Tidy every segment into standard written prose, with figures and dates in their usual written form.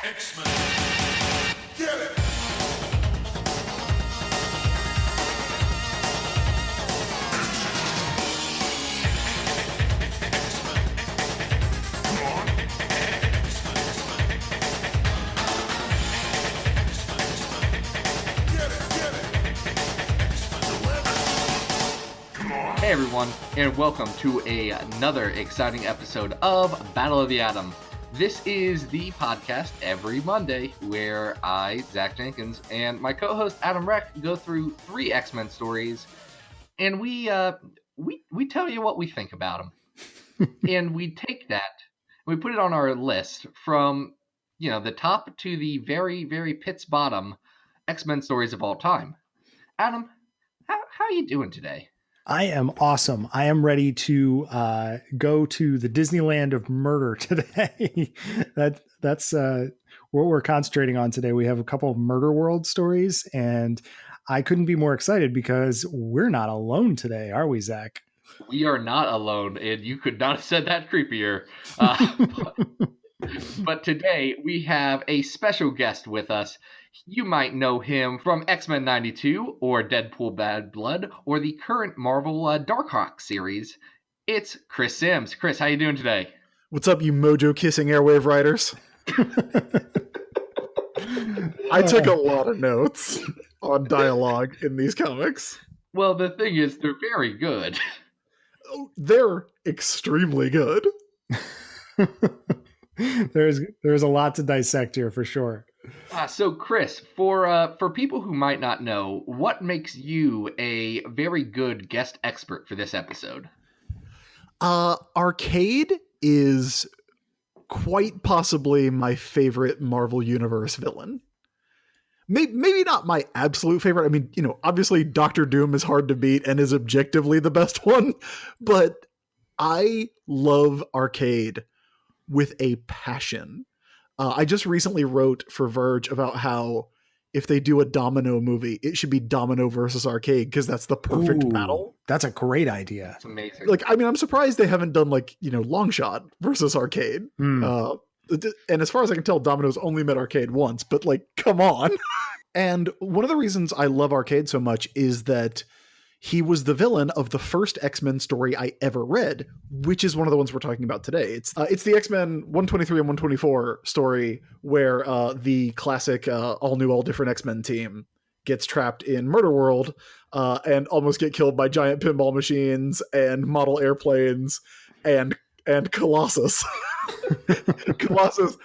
X-Men. Get it! Hey everyone, and welcome to another exciting episode of Battle of the Atom. This is the podcast every Monday where I, Zack Jenkins, and my co-host Adam Reck go through 3 X-Men stories, and we tell you what we think about them. And we take that, and we put it on our list from, the top to the very, very pit's bottom X-Men stories of all time. Adam, how are you doing today? I am awesome. I am ready to go to the Disneyland of murder today. That's what we're concentrating on today. We have a couple of Murder World stories, and I couldn't be more excited because we're not alone today, are we, Zach? We are not alone, and you could not have said that creepier. But today we have a special guest with us. You might know him from X-Men 92 or Deadpool Bad Blood or the current Marvel Darkhawk series. It's Chris Sims. Chris, how you doing today? What's up, you mojo-kissing airwave riders? I took a lot of notes on dialogue in these comics. Well, the thing is, they're very good. Oh, they're extremely good. There's a lot to dissect here for sure. So, Chris, for people who might not know, what makes you a very good guest expert for this episode? Arcade is quite possibly my favorite Marvel Universe villain. Maybe not my absolute favorite. I mean, obviously Doctor Doom is hard to beat and is objectively the best one, but I love Arcade with a passion. I just recently wrote for Verge about how if they do a Domino movie, it should be Domino versus Arcade because that's the perfect battle. That's a great idea. It's amazing. I'm surprised they haven't done Longshot versus Arcade. And as far as I can tell, Domino's only met Arcade once, but come on. And one of the reasons I love Arcade so much is that he was the villain of the first X-Men story I ever read, which is one of the ones we're talking about today. It's the X-Men 123 and 124 story where the classic all new, all different X-Men team gets trapped in Murder World and almost get killed by giant pinball machines and model airplanes and Colossus. Colossus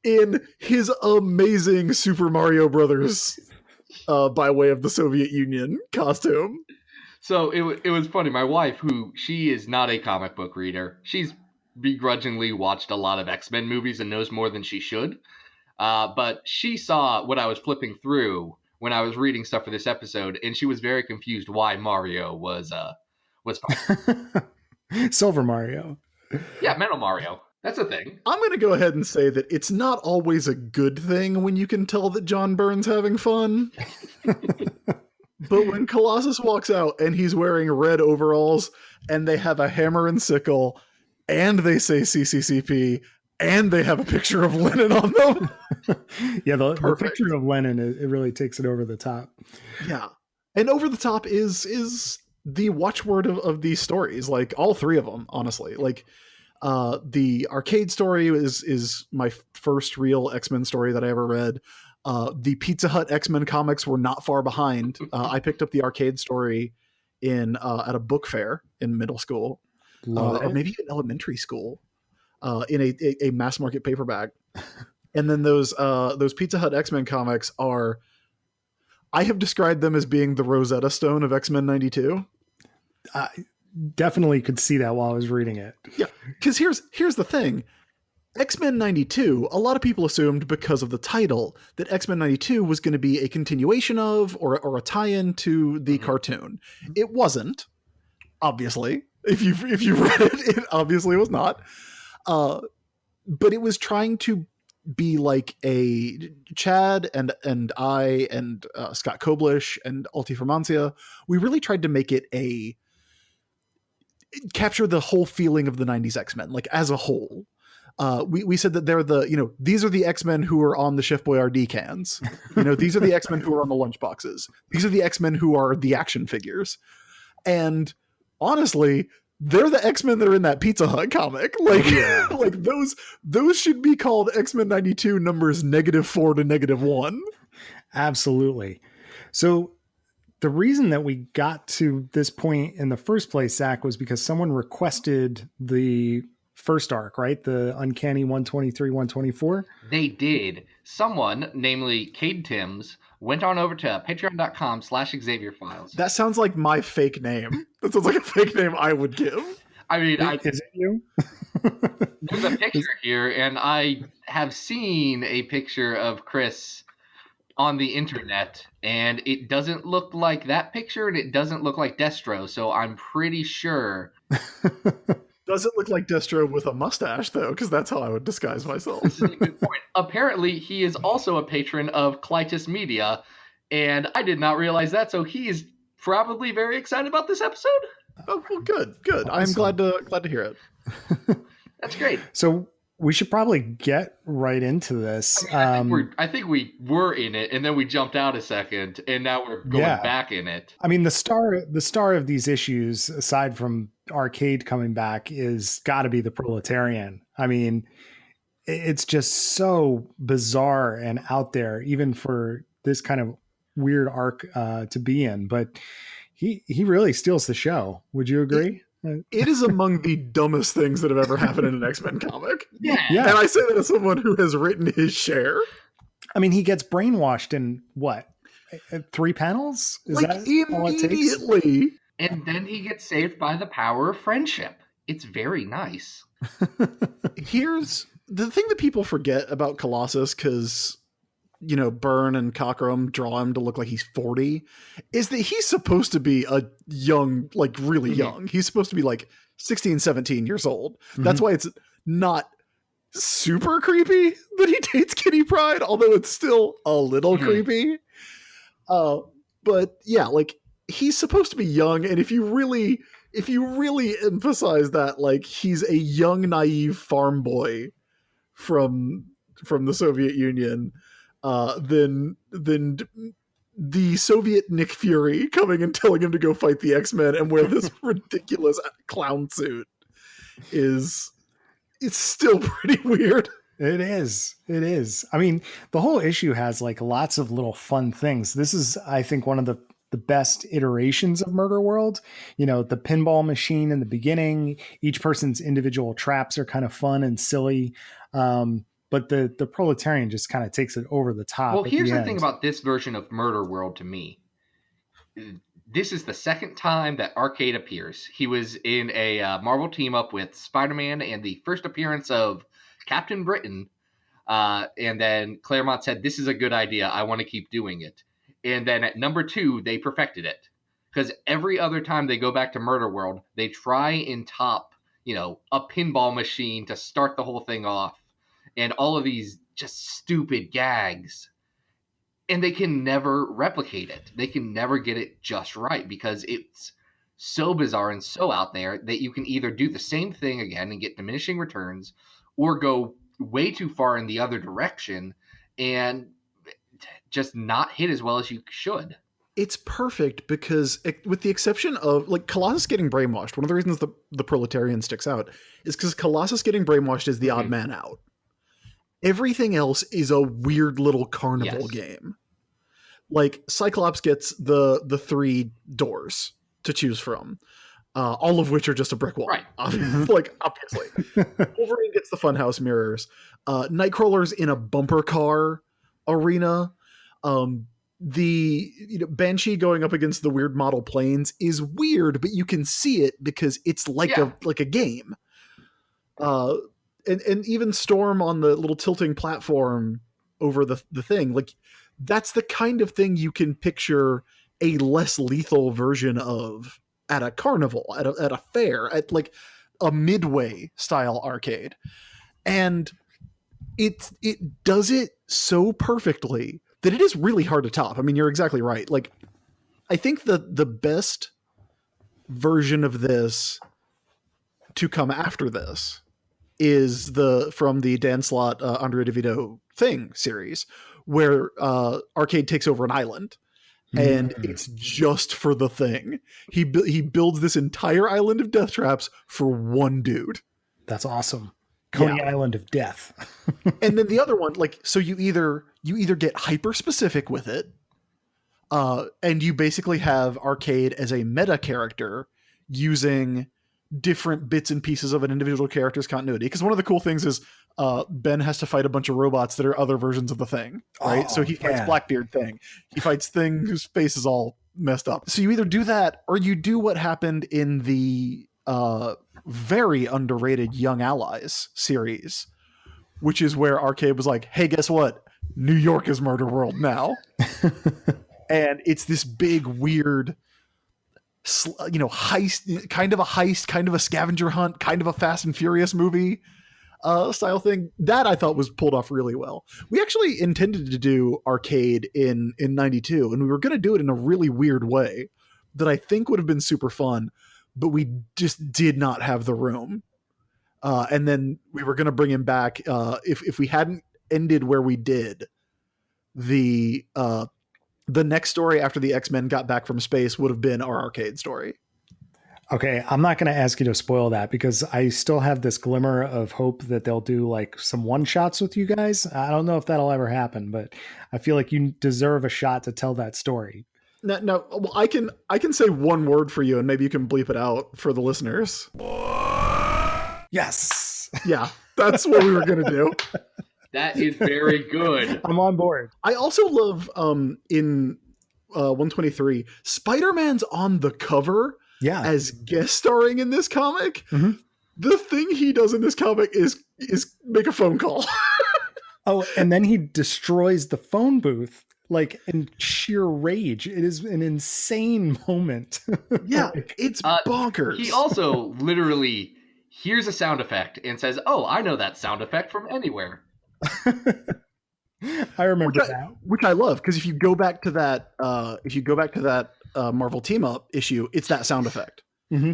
in his amazing Super Mario Brothers by way of the Soviet Union costume. So it was funny. My wife, she is not a comic book reader, she's begrudgingly watched a lot of X-Men movies and knows more than she should. But she saw what I was flipping through when I was reading stuff for this episode, and she was very confused why Mario was fine. Silver Mario. Yeah, Metal Mario. That's a thing. I'm going to go ahead and say that it's not always a good thing when you can tell that John Byrne's having fun. But when Colossus walks out and he's wearing red overalls and they have a hammer and sickle and they say CCCP and they have a picture of Lenin on them. Yeah, the picture of Lenin, it really takes it over the top. Yeah. And over the top is the watchword of these stories, all 3 of them, honestly. The Arcade story is my first real X-Men story that I ever read. The Pizza Hut X-Men comics were not far behind. I picked up the Arcade story at a book fair in middle school, or maybe in elementary school, in a mass market paperback. And then those Pizza Hut X-Men comics I have described them as being the Rosetta Stone of X-Men 92. I definitely could see that while I was reading it. Yeah, because here's the thing. X-Men 92, a lot of people assumed because of the title that X-Men 92 was going to be a continuation of or a tie-in to the cartoon. It wasn't, obviously. If you read it, it obviously was not. But it was trying to be like a Chad and I and Scott Koblish and Alti Formancia. We really tried to make it capture the whole feeling of the 90s X-Men, as a whole. We said that they're these are the X-Men who are on the Chef Boyardee cans. These are the X-Men who are on the lunchboxes. These are the X-Men who are the action figures. And honestly, they're the X-Men that are in that Pizza Hut comic. Like, like those should be called X-Men 92 numbers -4 to -1. Absolutely. So the reason that we got to this point in the first place, Zach, was because someone requested the first arc, right? The Uncanny 123, 124. They did. Someone, namely Cade Timms, went on over to patreon.com/Xavier Files. That sounds like my fake name. That sounds like a fake name I would give. I mean, is it you? There's a picture here, and I have seen a picture of Chris on the internet, and it doesn't look like that picture, and it doesn't look like Destro, so I'm pretty sure. Does it look like Destro with a mustache, though? Because that's how I would disguise myself. This is a good point. Apparently, he is also a patron of Clytus Media, and I did not realize that, so he is probably very excited about this episode. Oh, well, good. Awesome. I'm glad to hear it. That's great. So we should probably get right into this. I think we were in it, and then we jumped out a second, and now we're going back in it. I mean, the star of these issues, aside from Arcade coming back, is got to be the Proletarian. I mean, it's just so bizarre and out there, even for this kind of weird arc to be in. But he really steals the show. Would you agree? It is among the dumbest things that have ever happened in an X-Men comic. Yeah. And I say that as someone who has written his share. I mean, he gets brainwashed in what? 3 panels? Is like, that all it takes? Immediately. And then he gets saved by the power of friendship. It's very nice. Here's the thing that people forget about Colossus, because Byrne and Cockrum draw him to look like he's 40, is that he's supposed to be a young, like really young. He's supposed to be like 16, 17 years old. That's why it's not super creepy that he dates Kitty Pryde, although it's still a little creepy. But yeah, like he's supposed to be young. And if you really emphasize that, like he's a young, naive farm boy from the Soviet Union, then the Soviet Nick Fury coming and telling him to go fight the X-Men and wear this ridiculous clown suit it's still pretty weird. It is. I mean, the whole issue has like lots of little fun things. This is, I think, one of the best iterations of Murder World. The pinball machine in the beginning, each person's individual traps are kind of fun and silly. But the Proletarian just kind of takes it over the top. Well, here's the thing about this version of Murder World to me. This is the second time that Arcade appears. He was in a Marvel team-up with Spider-Man and the first appearance of Captain Britain. And then Claremont said, this is a good idea. I want to keep doing it. And then at number 2, they perfected it. Because every other time they go back to Murder World, they try and top, a pinball machine to start the whole thing off. And all of these just stupid gags. And they can never replicate it. They can never get it just right because it's so bizarre and so out there that you can either do the same thing again and get diminishing returns or go way too far in the other direction and just not hit as well as you should. It's perfect because, with the exception of like Colossus getting brainwashed, one of the reasons the Proletarian sticks out is because Colossus getting brainwashed is the odd man out. Everything else is a weird little carnival game. Like Cyclops gets the 3 doors to choose from, all of which are just a brick wall. Right. Like, obviously. Wolverine gets the funhouse mirrors. Nightcrawler's in a bumper car arena. The Banshee going up against the weird model planes is weird, but you can see it because it's like a game. And even Storm on the little tilting platform over the thing, like that's the kind of thing you can picture a less lethal version of at a carnival, at a fair, at like a Midway style arcade. And it does it so perfectly that it is really hard to top. I mean, you're exactly right. Like, I think the best version of this to come after this is from the Dan Slott, Andre DeVito Thing series, where Arcade takes over an island. And it's just for the Thing. He builds this entire island of death traps for one dude. That's awesome. Coney Island of Death. And then the other one, like, so you either get hyper specific with it, and you basically have Arcade as a meta character using different bits and pieces of an individual character's continuity. Because one of the cool things is Ben has to fight a bunch of robots that are other versions of the Thing, right? So he fights Blackbeard Thing. He fights Thing whose face is all messed up. So you either do that or you do what happened in the very underrated Young Allies series, which is where Arcade was like, hey, guess what? New York is Murder World now. And it's this big, weird, heist, kind of a scavenger hunt, kind of a Fast and Furious movie style thing. That I thought was pulled off really well. We actually intended to do Arcade in 92, and we were going to do it in a really weird way that I think would have been super fun, but we just did not have the room. And then we were going to bring him back. If we hadn't ended where we did, the next story after the X-Men got back from space would have been our Arcade story. Okay, I'm not going to ask you to spoil that because I still have this glimmer of hope that they'll do like some one-shots with you guys. I don't know if that'll ever happen, but I feel like you deserve a shot to tell that story. No, well, I can say one word for you and maybe you can bleep it out for the listeners. Yes. Yeah, that's what we were going to do. That is very good. I'm on board. I also love in 123, Spider-Man's on the cover as guest starring in this comic. Mm-hmm. The thing he does in this comic is make a phone call. Oh, and then he destroys the phone booth like in sheer rage. It is an insane moment. Yeah, it's bonkers. He also literally hears a sound effect and says, "Oh, I know that sound effect from anywhere." I remember that, which I love, because if you go back to that, Marvel Team Up issue, it's that sound effect. Mm-hmm.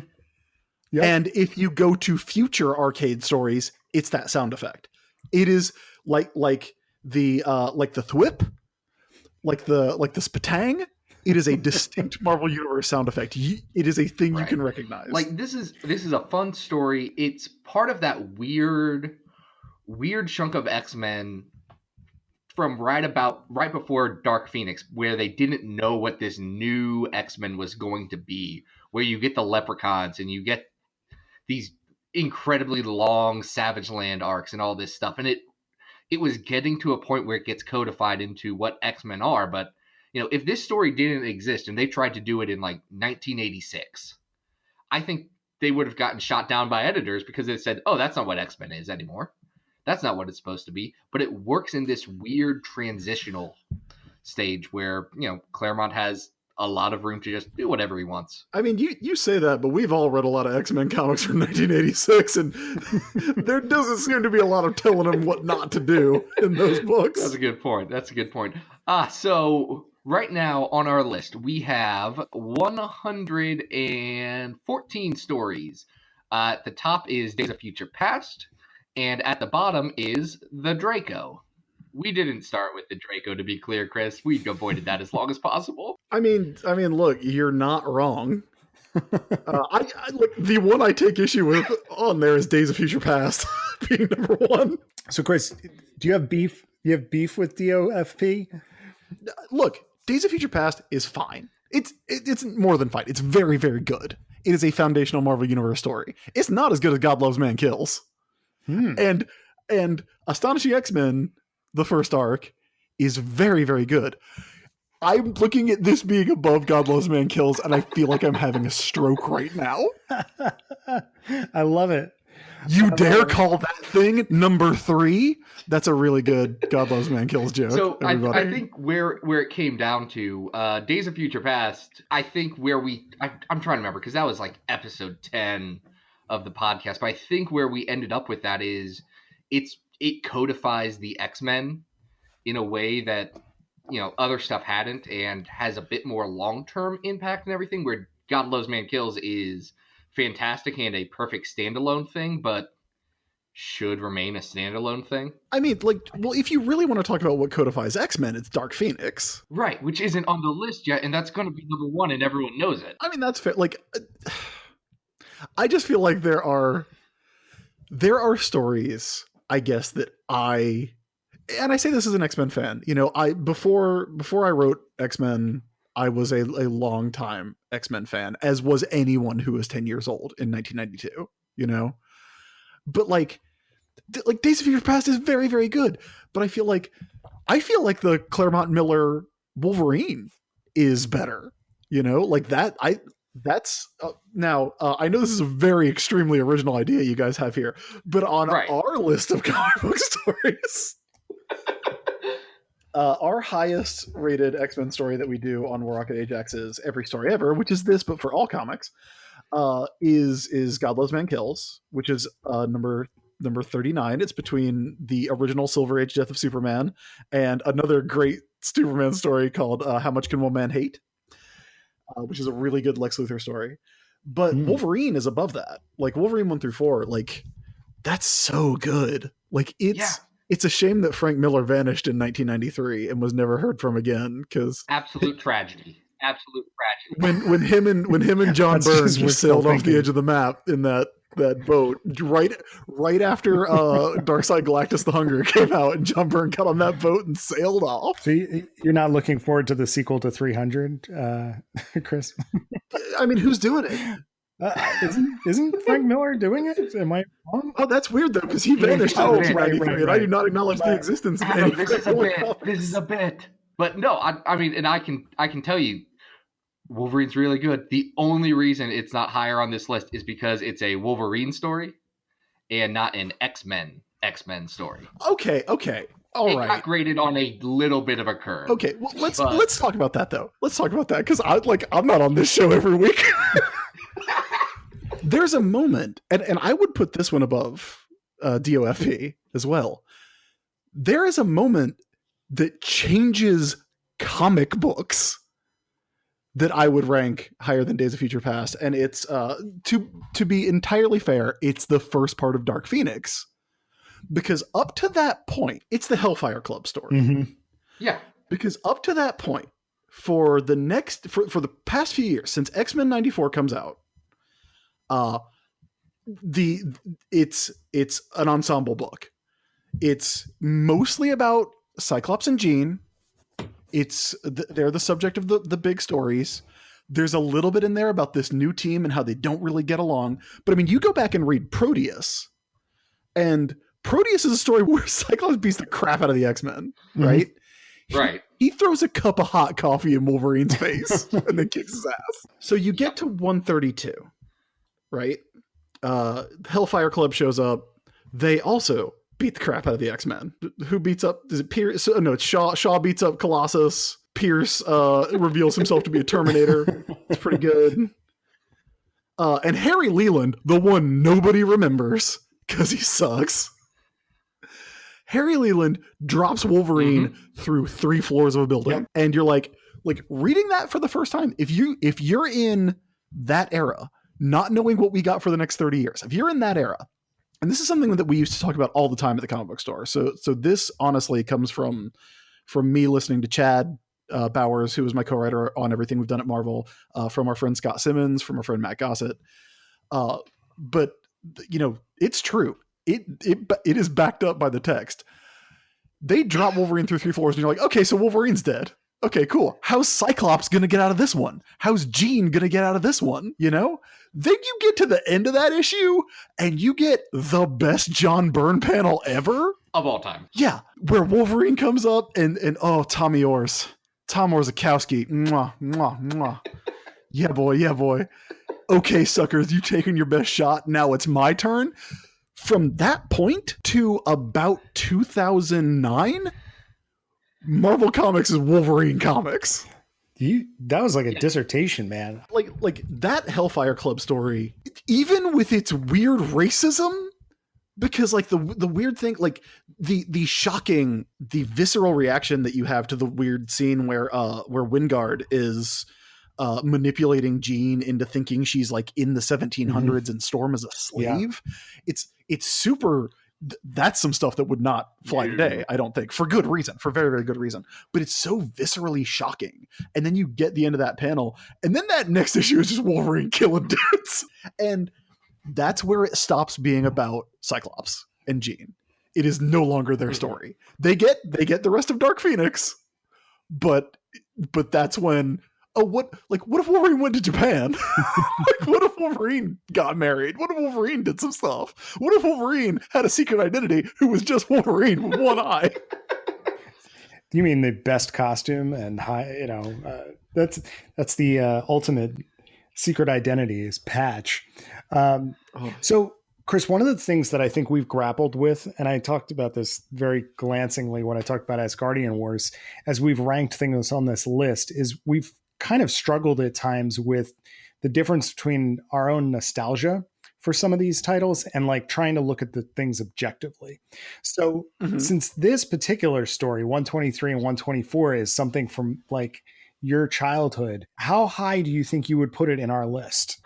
Yep. And if you go to future Arcade stories, it's that sound effect. It is like the thwip, like the spatang. It is a distinct Marvel Universe sound effect. It is a thing you can recognize. Like this is a fun story. It's part of that weird chunk of X-Men from right before Dark Phoenix, where they didn't know what this new X-Men was going to be, where you get the leprechauns and you get these incredibly long Savage Land arcs and all this stuff. And it was getting to a point where it gets codified into what X-Men are. But, you know, if this story didn't exist and they tried to do it in like 1986, I think they would have gotten shot down by editors because they said, oh, that's not what X-Men is anymore. That's not what it's supposed to be. But it works in this weird transitional stage where, you know, Claremont has a lot of room to just do whatever he wants. I mean, you say that, but we've all read a lot of X-Men comics from 1986, and there doesn't seem to be a lot of telling him what not to do in those books. That's a good point. So right now on our list, we have 114 stories. At the top is Days of Future Past, and at the bottom is the Draco. We didn't start with the Draco, to be clear, Chris. We avoided that as long as possible. I mean, look, you're not wrong. I look, the one I take issue with on there is Days of Future Past being number one. So, Chris, do you have beef? You have beef with DOFP? Look, Days of Future Past is fine. It's more than fine. It's very, very good. It is a foundational Marvel Universe story. It's not as good as God Loves Man Kills. And Astonishing X-Men, the first arc, is very, very good. I'm looking at this being above God Loves Man Kills, and I feel like I'm having a stroke right now. I love it. You dare call that thing number 3? That's a really good God Loves Man Kills joke. So I think where it came down to, Days of Future Past, I think where I'm trying to remember, because that was like episode 10 of the podcast, but I think where we ended up with that is it codifies the X-Men in a way that, you know, other stuff hadn't, and has a bit more long-term impact and everything, where God Loves Man Kills is fantastic and a perfect standalone thing, but should remain a standalone thing. I mean, like, well, if you really want to talk about what codifies X-Men, it's Dark Phoenix. Right, which isn't on the list yet, and that's going to be number one, and everyone knows it. I mean, that's fair. Like, I just feel like there are stories, I guess, that and I say this as an X-Men fan, you know, before I wrote X-Men, I was a long time X-Men fan, as was anyone who was 10 years old in 1992, you know? But like Days of Future Past is very, very good. But I feel like the Claremont Miller Wolverine is better, you know, like that. Now I know this is a very extremely original idea you guys have here, but on our list of comic book stories, our highest rated X-Men story that we do on Warrock at Ajax's Every Story Ever, which is this, but for all comics, is God Loves Man Kills, which is number 39. It's between the original Silver Age Death of Superman and another great Superman story called How Much Can One Man Hate, which is a really good Lex Luthor story. But Wolverine is above that. Like Wolverine 1 through 4, like that's so good. Like it's a shame that Frank Miller vanished in 1993 and was never heard from again, because absolute tragedy. When him and John Byrne just sailed off the edge of the map in that boat right after Darkseid Galactus the Hunger came out, and John Byrne got on that boat and sailed off. So you're not looking forward to the sequel to 300, Chris? I mean, who's doing it? Isn't Frank Miller doing it? Am I wrong? Oh, that's weird though, because he vanished in 1993, and I do not acknowledge the existence of any. This is a bit. But no, I mean, and I can tell you, Wolverine's really good. The only reason it's not higher on this list is because it's a Wolverine story and not an X-Men story. Okay. All right. It got graded on a little bit of a curve. Okay, well, let's talk about that though. Let's talk about that, because I'm not on this show every week. There's a moment, and I would put this one above DOFP as well. There is a moment that changes comic books that I would rank higher than Days of Future Past, and it's to be entirely fair, it's the first part of Dark Phoenix, because up to that point, it's the Hellfire Club story. Mm-hmm. Yeah, because up to that point, for the past few years since X-Men 94 comes out, it's an ensemble book. It's mostly about Cyclops and Jean. They're the subject of the big stories. There's a little bit in there about this new team and how they don't really get along. But I mean, you go back and read Proteus, and Proteus is a story where Cyclops beats the crap out of the X-Men, right? Right. He throws a cup of hot coffee in Wolverine's face and then kicks his ass. So you get to 132, right? Hellfire Club shows up. They also beat the crap out of the X-Men. Who beats up? Is it Pierce? No, it's Shaw. Shaw beats up Colossus. Pierce reveals himself to be a Terminator. It's pretty good. And Harry Leland, the one nobody remembers because he sucks. Harry Leland drops Wolverine through 3 floors of a building, and you're like reading that for the first time. If you're in that era, not knowing what we got for the next 30 years, if you're in that era. And this is something that we used to talk about all the time at the comic book store. So this honestly comes from me listening to Chad Bowers, who was my co-writer on everything we've done at Marvel, from our friend Scott Simmons, from our friend Matt Gossett. But you know, it's true. It is backed up by the text. They drop Wolverine through 3 floors, and you're like, okay, so Wolverine's dead. Okay, cool. How's Cyclops gonna get out of this one? How's Jean gonna get out of this one? You know? Then you get to the end of that issue, and you get the best John Byrne panel ever of all time. Yeah, where Wolverine comes up and Tom Orzechowski, mwah, mwah, mwah. Yeah, boy. Okay, suckers, you've taken your best shot. Now it's my turn. From that point to about 2009, Marvel Comics is Wolverine Comics. That was like a dissertation, man. Like that Hellfire Club story, even with its weird racism, because like the weird thing, like the visceral reaction that you have to the weird scene where Wingard is manipulating Jean into thinking she's like in the 1700s and Storm is a slave. Yeah. It's super that's some stuff that would not fly today, I don't think, for good reason, for very, very good reason. But it's so viscerally shocking. And then you get the end of that panel, and then that next issue is just Wolverine killing dudes. And that's where it stops being about Cyclops and Jean. It is no longer their story. They get the rest of Dark Phoenix, but that's when, what if Wolverine went to Japan? What if Wolverine got married? What if Wolverine did some stuff? What if Wolverine had a secret identity who was just Wolverine with one eye? You mean the best costume and that's the ultimate secret identity is Patch. So Chris, one of the things that I think we've grappled with, and I talked about this very glancingly when I talked about Asgardian Wars, as we've ranked things on this list, is we've kind of struggled at times with the difference between our own nostalgia for some of these titles and like trying to look at the things objectively. So since this particular story, 123 and 124, is something from like your childhood, how high do you think you would put it in our list?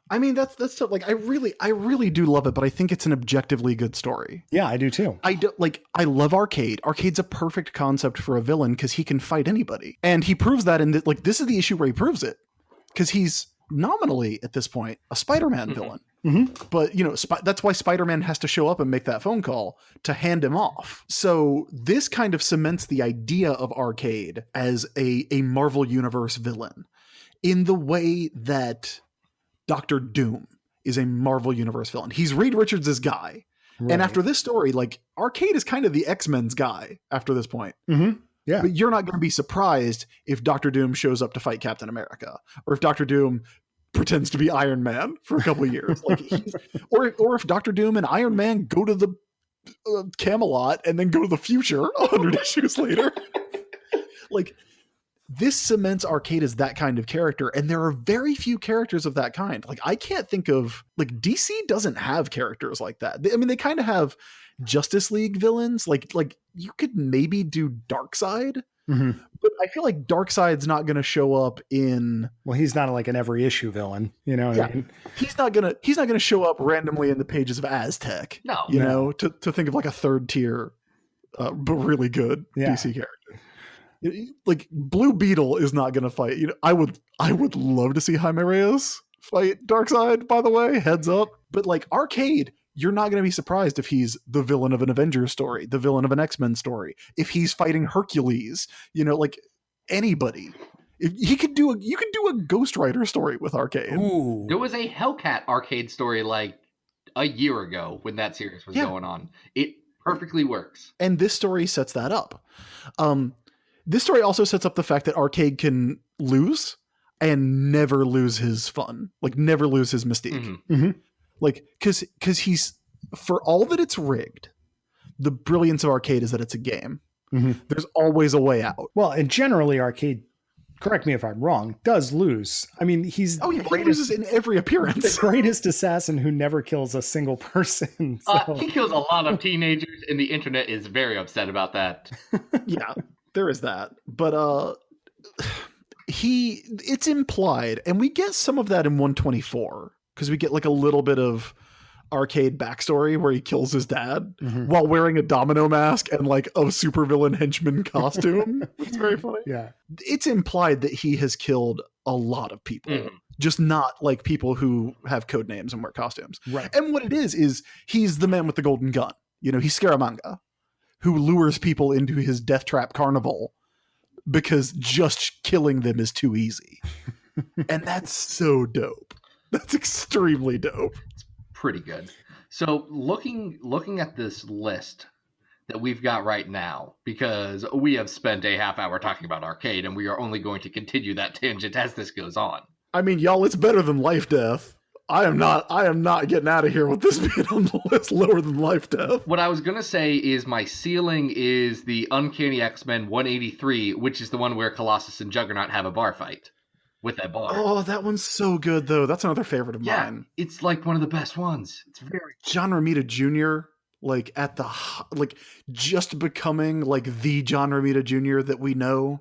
I mean, that's stuff, like I really do love it, but I think it's an objectively good story. Yeah, I do too. I love Arcade. Arcade's a perfect concept for a villain because he can fight anybody, and he proves that in this is the issue where he proves it, because he's nominally at this point a Spider-Man villain. But that's why Spider-Man has to show up and make that phone call to hand him off. So this kind of cements the idea of Arcade as a Marvel Universe villain in the way that Dr. Doom is a Marvel Universe villain. He's Reed Richards' guy. Right. And after this story, like, Arcade is kind of the X-Men's guy after this point. Yeah. But you're not going to be surprised if Dr. Doom shows up to fight Captain America, or if Dr. Doom pretends to be Iron Man for a couple of years. Like, or if Dr. Doom and Iron Man go to the Camelot and then go to the future 100 issues later. Like, this cements Arcade as that kind of character, and there are very few characters of that kind. Like, I can't think of, like, DC doesn't have characters like that. I mean, they kind of have Justice League villains. Like you could maybe do Darkseid, but I feel like Darkseid's not going to show up in. Well, he's not like an every issue villain, you know. Yeah. I mean? He's not gonna show up randomly in the pages of Aztec. No, you know, to think of like a third tier, but really good DC character. Like, Blue Beetle is not going to fight. I would love to see Jaime Reyes fight Darkseid, by the way, heads up. But like Arcade, you're not going to be surprised if he's the villain of an Avengers story, the villain of an X-Men story, if he's fighting Hercules, like anybody. If you could do a Ghost Rider story with Arcade. Ooh. There was a Hellcat Arcade story like a year ago when that series was going on. It perfectly works. And this story sets that up. This story also sets up the fact that Arcade can lose and never lose his fun, like never lose his mystique. Like, because he's, for all that it's rigged, the brilliance of Arcade is that it's a game. There's always a way out. Well, and generally Arcade, correct me if I'm wrong, does lose. I mean, he's he loses in every appearance. The greatest assassin who never kills a single person. So. He kills a lot of teenagers, and the internet is very upset about that. Yeah. There is that, but it's implied, and we get some of that in 124, because we get like a little bit of Arcade backstory where he kills his dad while wearing a domino mask and like a supervillain henchman costume. It's very funny. Yeah, it's implied that he has killed a lot of people, just not like people who have code names and wear costumes. Right. And what it is he's the man with the golden gun. He's Scaramanga, who lures people into his death trap carnival because just killing them is too easy. And that's so dope. That's extremely dope. It's pretty good. So looking at this list that we've got right now, because we have spent a half hour talking about Arcade, and we are only going to continue that tangent as this goes on. I mean, y'all, it's better than Life Death. I am not getting out of here with this being on the list lower than Life Death. What I was going to say is my ceiling is the Uncanny X-Men 183, which is the one where Colossus and Juggernaut have a bar fight with that bar. Oh, that one's so good, though. That's another favorite of mine. It's like one of the best ones. It's very John Romita Jr., like at the, like just becoming like the John Romita Jr. that we know.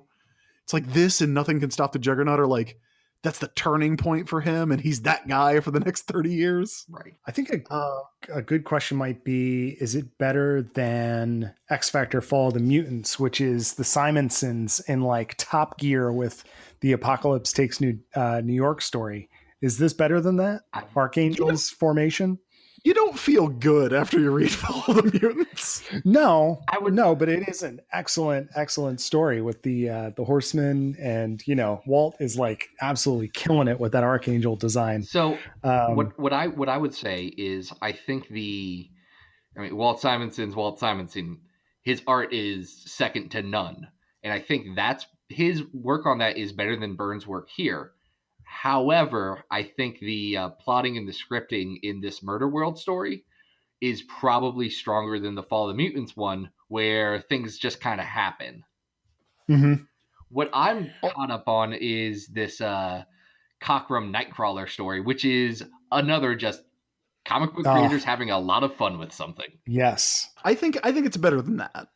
It's like this and Nothing Can Stop the Juggernaut are like that's the turning point for him, and he's that guy for the next 30 years. Right. I think a good question might be, is it better than X Factor Fall of the Mutants, which is the Simonsons in like Top Gear with the Apocalypse Takes New York story? Is this better than that? Archangel's formation? You don't feel good after you read Fall of the Mutants. No, but it is an excellent story with the Horsemen, and Walt is like absolutely killing it with that Archangel design. So what I would say is I think Walt Simonson, his art is second to none, and I think that's his work on that is better than Byrne's work here. However, I think the plotting and the scripting in this Murder World story is probably stronger than the Fall of the Mutants one, where things just kind of happen. Mm-hmm. What I'm caught up on is this Cockrum Nightcrawler story, which is another just comic book creators having a lot of fun with something. Yes. I think it's better than that.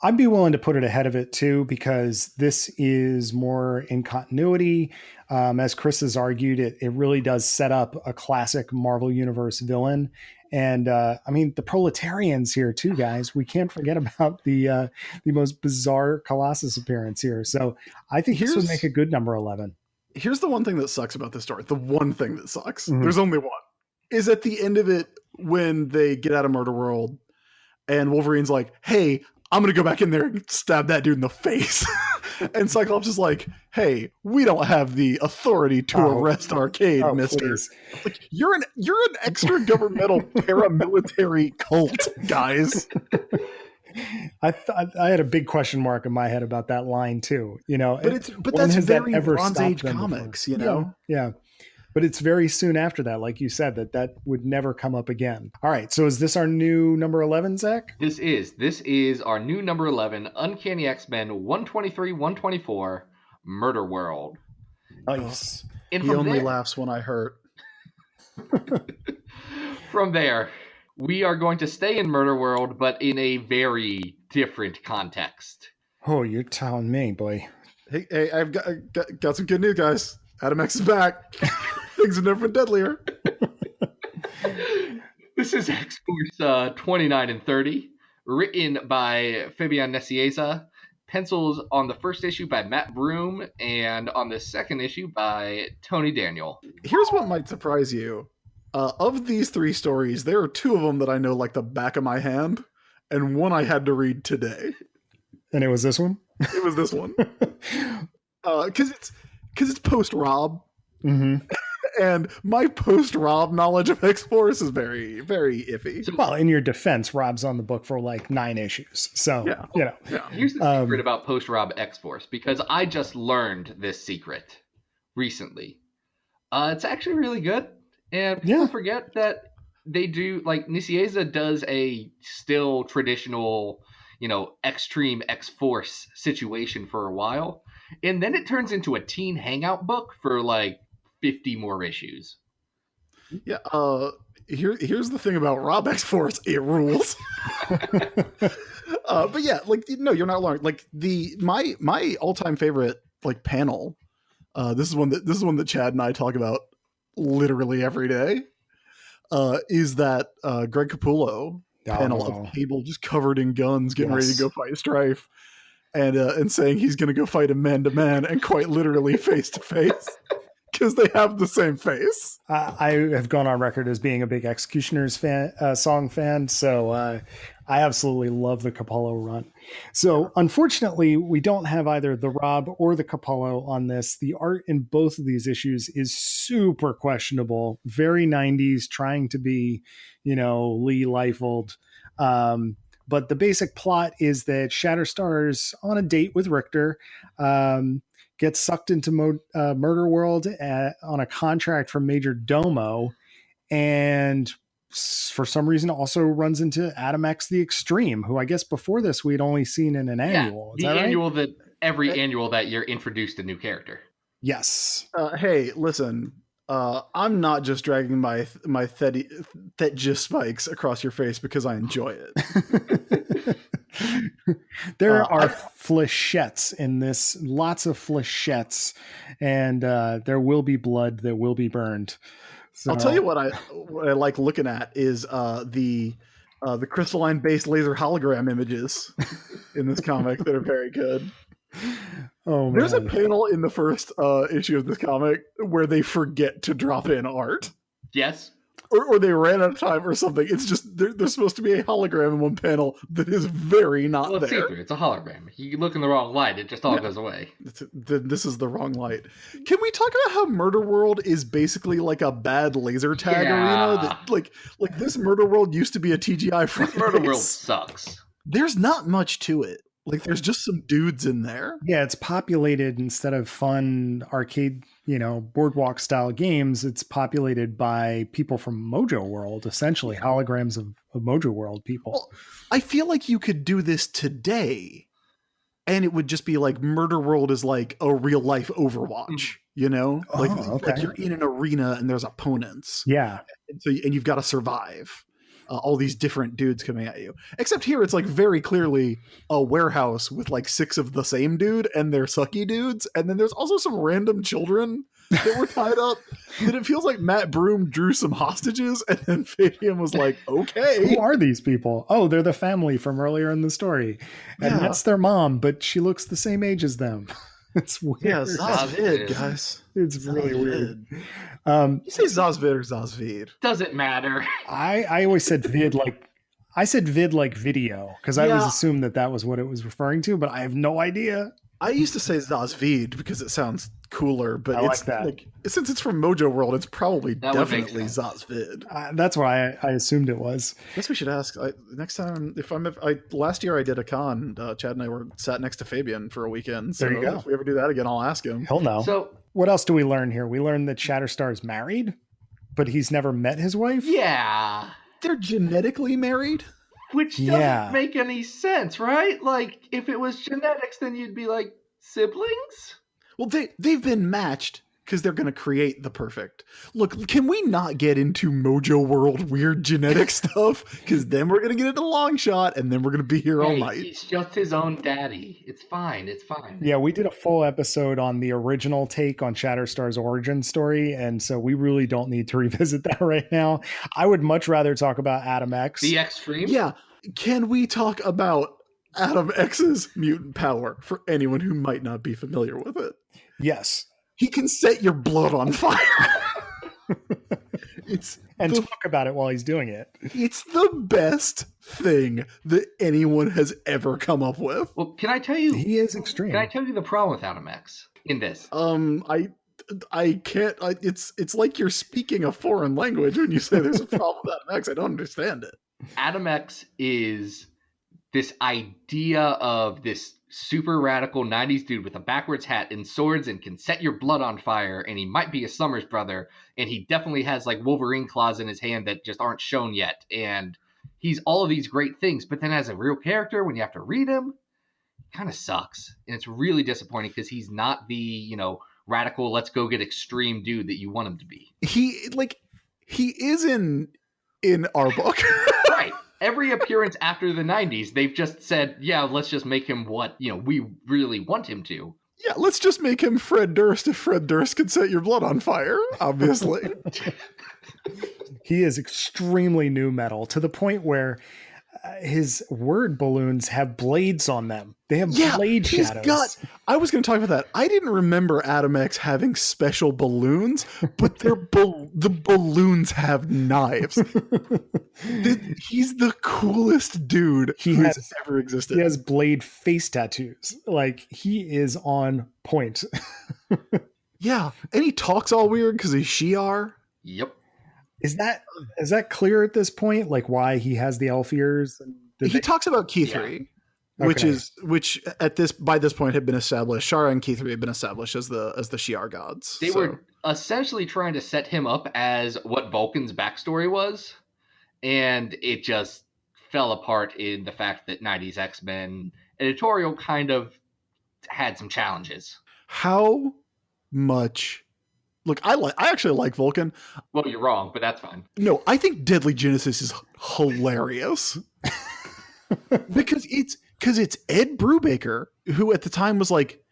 I'd be willing to put it ahead of it too, because this is more in continuity. As Chris has argued, it really does set up a classic Marvel Universe villain. And the proletarians here too, guys. We can't forget about the most bizarre Colossus appearance here. So I think this would make a good number 11. Here's the one thing that sucks about this story. The one thing that sucks. Mm-hmm. There's only one. Is at the end of it when they get out of Murder World and Wolverine's like, hey, I'm going to go back in there and stab that dude in the face. And Cyclops is like, hey, we don't have the authority to arrest Arcade, mister. Like, you're an extra governmental paramilitary cult, guys. I had a big question mark in my head about that line too, but that's very Bronze Age comics, Yeah. But it's very soon after that, like you said, that would never come up again. All right. So is this our new number 11, Zach? This is our new number 11, Uncanny X-Men 123, 124, Murder World. Nice. And he only laughs when I hurt. From there, we are going to stay in Murder World, but in a very different context. Oh, you're telling me, boy. Hey, I've got some good news, guys. Adam X is back. Things are different, Deadlier. This is X-Force 29 and 30, written by Fabian Nicieza, pencils on the first issue by Matt Broom, and on the second issue by Tony Daniel. Here's what might surprise you. Of these three stories, there are two of them that I know like the back of my hand, and one I had to read today. And it was this one? It was this one. Because it's post-Rob. Mm-hmm. And my post-Rob knowledge of X-Force is very, very iffy. Well, in your defense, Rob's on the book for like 9 issues. So, Yeah. Here's the secret about post-Rob X-Force, because I just learned this secret recently. It's actually really good. And people forget that they do, like, Nicieza does a still traditional, X-Treme X-Force situation for a while. And then it turns into a teen hangout book for like 50 more issues. Yeah. Here's the thing about Rob X-Force. It rules. But yeah, like, no, you're not learning. Like my all-time favorite like panel. This is one that Chad and I talk about literally every day. Is that Greg Capullo panel of Cable just covered in guns, getting ready to go fight Strife. And saying he's going to go fight him man to man and quite literally face to face because they have the same face. I have gone on record as being a big Executioners song fan, so I absolutely love the Capullo run. So unfortunately, we don't have either the Rob or the Capullo on this. The art in both of these issues is super questionable, very 90s, trying to be, Lee Liefeld. But the basic plot is that Shatterstar's on a date with Richter, gets sucked into Murder World on a contract from Major Domo, and for some reason also runs into Adam X the X-Treme, who I guess before this we'd only seen in an annual. Is that annual right? Every annual that you're introduced a new character. Yes. Hey, listen. I'm not just dragging my Thetja spikes across your face because I enjoy it. There are flechettes in this, lots of flechettes, and there will be blood that will be burned. So, I'll tell you what I like looking at is the crystalline based laser hologram images in this comic that are very good. oh, There's a man. panel in the first issue of this comic where they forget to drop in art. Yes. Or they ran out of time or something. It's just there's supposed to be a hologram in one panel that is very not Well, it's there. see-through. It's a hologram. You look in the wrong light, it just all goes away. This is the wrong light. Can we talk about how Murder World is basically like a bad laser tag arena? That, like this Murder World used to be a TGI Fridays. Murder World sucks. There's not much to it. Like there's just some dudes in there. Yeah, it's populated, instead of fun arcade, boardwalk style games, it's populated by people from Mojo World, essentially holograms of Mojo World people. Well, I feel like you could do this today and it would just be like Murder World is like a real life Overwatch, like you're in an arena and there's opponents. Yeah. And you've got to survive. All these different dudes coming at you. Except here, it's like very clearly a warehouse with like 6 of the same dude and they're sucky dudes. And then there's also some random children that were tied up. That it feels like Matt Broom drew some hostages and then Fabian was like, okay. Who are these people? Oh, they're the family from earlier in the story. And that's their mom, but she looks the same age as them. It's weird. Yeah, Zazvid, guys. It's really weird. You say Zazvid or Zazvid? Doesn't matter. I always said vid like video, because I always assumed that was what it was referring to, but I have no idea. I used to say Zazvid because it sounds cooler, but I it's like that. like, since it's from Mojo World, it's probably That would make definitely sense. Zazvid. That's why I assumed it was. I guess we should ask next time. Last year I did a con. Chad and I were sat next to Fabian for a weekend. So There you go. if we ever do that again, I'll ask him. Hell no. So, What else do we learn here? We learned that Shatterstar's married, but he's never met his wife. yeah. They're genetically married. Which doesn't make any sense, right? Like, if it was genetics, then you'd be like, siblings? Well, they've been matched because they're going to create the perfect. Look, can we not get into Mojo World weird genetic stuff? Because then we're going to get into long shot, and then we're going to be here all night. He's just his own daddy. It's fine. It's fine. Yeah, we did a full episode on the original take on Shatterstar's origin story, and so we really don't need to revisit that right now. I would much rather talk about Adam X. The X-Treme? Yeah. Can we talk about Adam X's mutant power for anyone who might not be familiar with it? Yes. He can set your blood on fire. Talk about it while he's doing it. It's the best thing that anyone has ever come up with. Well, can I tell you? He is extreme. Can I tell you the problem with Adam X in this? I can't. It's like you're speaking a foreign language when you say there's a problem with Adam X. I don't understand it. Adam X is this idea of this super radical 90s dude with a backwards hat and swords and can set your blood on fire, and he might be a Summers brother, and he definitely has like Wolverine claws in his hand that just aren't shown yet, and he's all of these great things, but then as a real character, when you have to read him, it kind of sucks, and it's really disappointing because he's not the radical let's go get extreme dude that you want him to be. He is in our book. Right. Every appearance after the 90s, they've just said, yeah, let's just make him what, we really want him to. Yeah, let's just make him Fred Durst if Fred Durst could set your blood on fire, obviously. He is extremely new metal to the point where his word balloons have blades on them. They have blade shadows. I was going to talk about that. I didn't remember Adam X having special balloons, but the balloons have knives. He's the coolest dude who's ever existed. He has blade face tattoos. Like, he is on point. Yeah, and he talks all weird because he's Shi'ar. Yep. Is that clear at this point? Like, why he has the elf ears? He talks about Kithri, which by this point had been established. Shara and Kithri had been established as the Shi'ar gods. They were essentially trying to set him up as what Vulcan's backstory was, and it just fell apart in the fact that 90s X-Men editorial kind of had some challenges. How much? Look, I actually like Vulcan. Well, you're wrong, but that's fine. No, I think Deadly Genesis is hilarious. Because because it's Ed Brubaker, who at the time was like,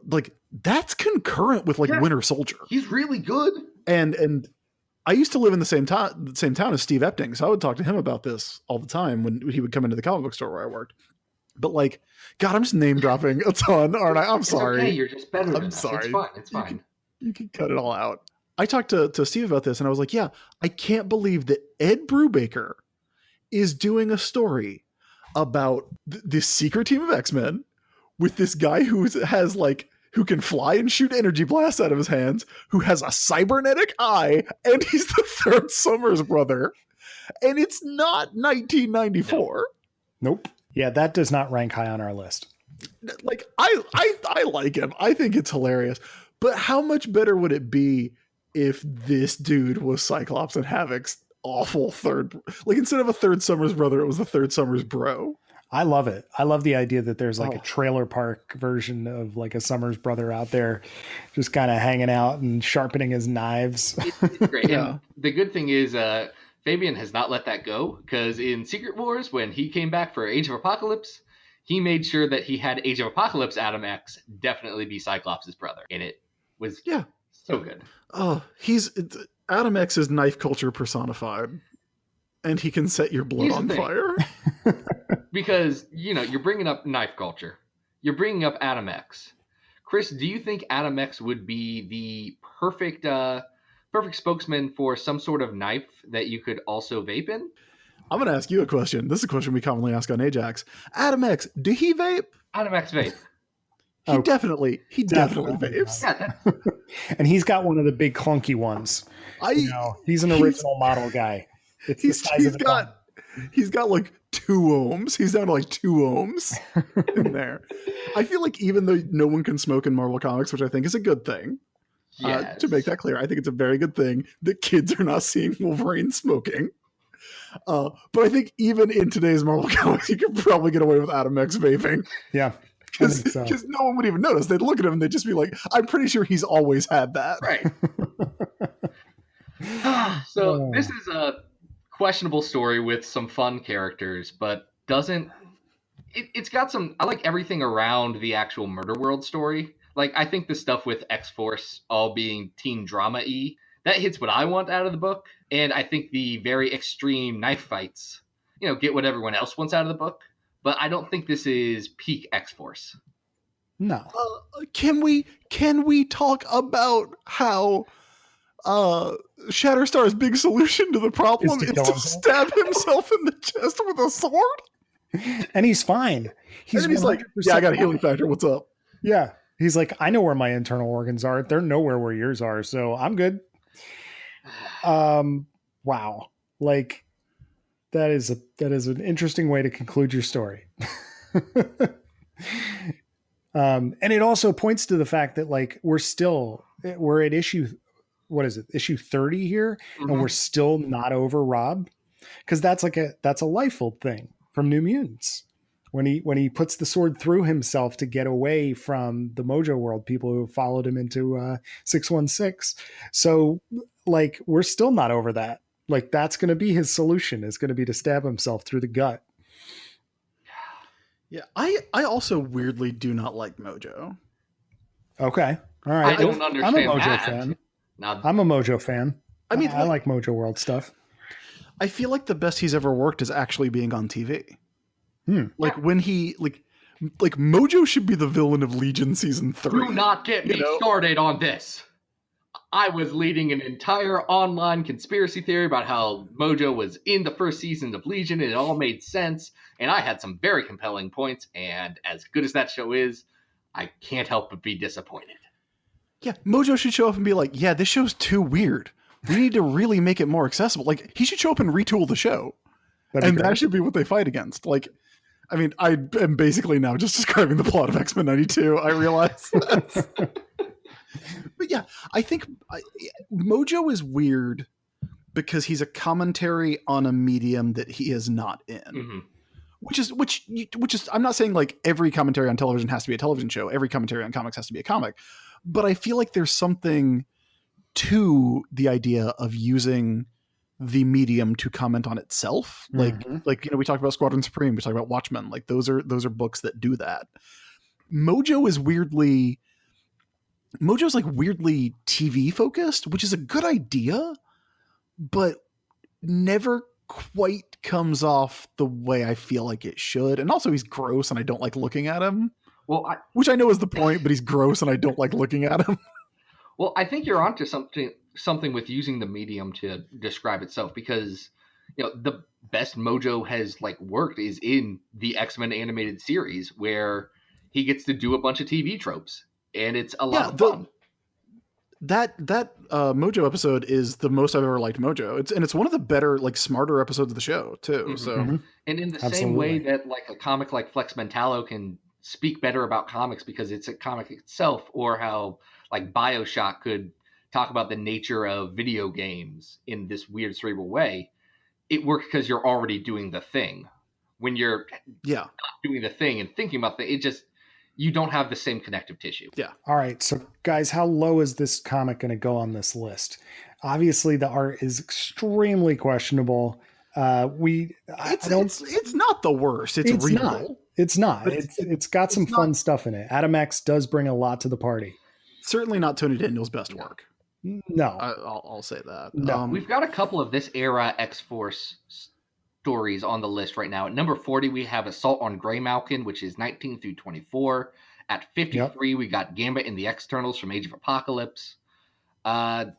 like that's concurrent with like Winter Soldier. He's really good. And I used to live in the same town as Steve Epting, so I would talk to him about this all the time when he would come into the comic book store where I worked. But like, God, I'm just name dropping a ton, aren't I? I'm sorry. Okay, you're just better than I'm us. sorry. It's fine. It's fine. You can cut it all out. I talked to Steve about this, and I was like, yeah, I can't believe that Ed Brubaker is doing a story about this secret team of X-Men with this guy who can fly and shoot energy blasts out of his hands, who has a cybernetic eye, and he's the third Summers brother. And it's not 1994. Nope. Yeah, that does not rank high on our list. Like, I like him. I think it's hilarious. But how much better would it be if this dude was Cyclops and Havoc's awful third? Like, instead of a third Summers brother, it was the third Summers bro. I love it. I love the idea that there's like a trailer park version of like a Summers brother out there just kind of hanging out and sharpening his knives. It's great. And the good thing is Fabian has not let that go, because in Secret Wars, when he came back for Age of Apocalypse, he made sure that he had Age of Apocalypse Adam X definitely be Cyclops' brother. And it was so good. Oh, Adam X is knife culture personified. And he can set your blood on fire. Because, you're bringing up knife culture. You're bringing up Adam X. Chris, do you think Adam X would be the perfect spokesman for some sort of knife that you could also vape in? I'm going to ask you a question. This is a question we commonly ask on Ajax. Adam X, do he vape? Adam X vape. He definitely vapes. Yeah, and he's got one of the big clunky ones. He's an original model guy. He's got like 2 ohms. He's down to like 2 ohms in there. I feel like even though no one can smoke in Marvel Comics, which I think is a good thing, to make that clear, I think it's a very good thing that kids are not seeing Wolverine smoking. But I think even in today's Marvel Comics, you could probably get away with Adam X vaping. Yeah. Because no one would even notice. They'd look at him and they'd just be like, I'm pretty sure he's always had that. Right. So this is a questionable story with some fun characters, but it's got some, I like everything around the actual Murder World story. Like, I think the stuff with X-Force all being teen drama-y, that hits what I want out of the book. And I think the very extreme knife fights, get what everyone else wants out of the book. But I don't think this is peak X-Force. No. Can we talk about how Shatterstar's big solution to the problem is to stab himself in the chest with a sword? And he's fine. He's like, yeah, I got a healing factor. What's up? Yeah. He's like, I know where my internal organs are. They're nowhere where yours are, so I'm good. Wow. Like, that is an interesting way to conclude your story. And it also points to the fact that like we're at issue 30 here, and we're still not over Rob, because that's a Liefeld thing from New Mutants. When he puts the sword through himself to get away from the Mojo World people who followed him into 616. So like, we're still not over that. Like, that's going to be his solution, is going to be to stab himself through the gut. Yeah. I also weirdly do not like Mojo. Okay. All right. I don't understand. I'm a Mojo fan. I'm a Mojo fan. I mean, I like Mojo World stuff. I feel like the best he's ever worked is actually being on TV. Like when he like Mojo should be the villain of Legion season 3. Do not get me started on this. I was leading an entire online conspiracy theory about how Mojo was in the first season of Legion, and it all made sense. And I had some very compelling points. And as good as that show is, I can't help but be disappointed. Yeah, Mojo should show up and be like, yeah, this show's too weird. We need to really make it more accessible. Like, he should show up and retool the show. And that should be what they fight against. Like, I mean, I am basically now just describing the plot of X-Men 92. I realize. But yeah, I think Mojo is weird because he's a commentary on a medium that he is not in. Mm-hmm. Which is, I'm not saying like every commentary on television has to be a television show. Every commentary on comics has to be a comic. But I feel like there's something to the idea of using the medium to comment on itself. Mhm. Like we talked about Squadron Supreme, we talked about Watchmen. Like those are books that do that. Mojo's like weirdly TV focused, which is a good idea, but never quite comes off the way I feel like it should. And also he's gross and I don't like looking at him. Well, which I know is the point, but he's gross and I don't like looking at him. Well, I think you're onto something with using the medium to describe itself, because the best Mojo has like worked is in the X-Men animated series, where he gets to do a bunch of TV tropes, and it's a lot of fun. That Mojo episode is the most I've ever liked Mojo. It's one of the better, like, smarter episodes of the show too. Mm-hmm. So, and in the same way that like a comic like Flex Mentallo can speak better about comics because it's a comic itself, or how like BioShock could talk about the nature of video games in this weird cerebral way, it works because you're already doing the thing. When you're not doing the thing and thinking about you don't have the same connective tissue. Yeah. All right. So guys, how low is this comic going to go on this list? Obviously the art is extremely questionable. It's not the worst. It's readable. It's not. It's got some fun stuff in it. Adam X does bring a lot to the party. Certainly not Tony Daniel's best work. No. I'll say that. No. We've got a couple of this era X-Force stories on the list right now. At number 40, we have Assault on Greymalkin, which is 19 through 24. At 53, we got Gambit and the Externals from Age of Apocalypse. I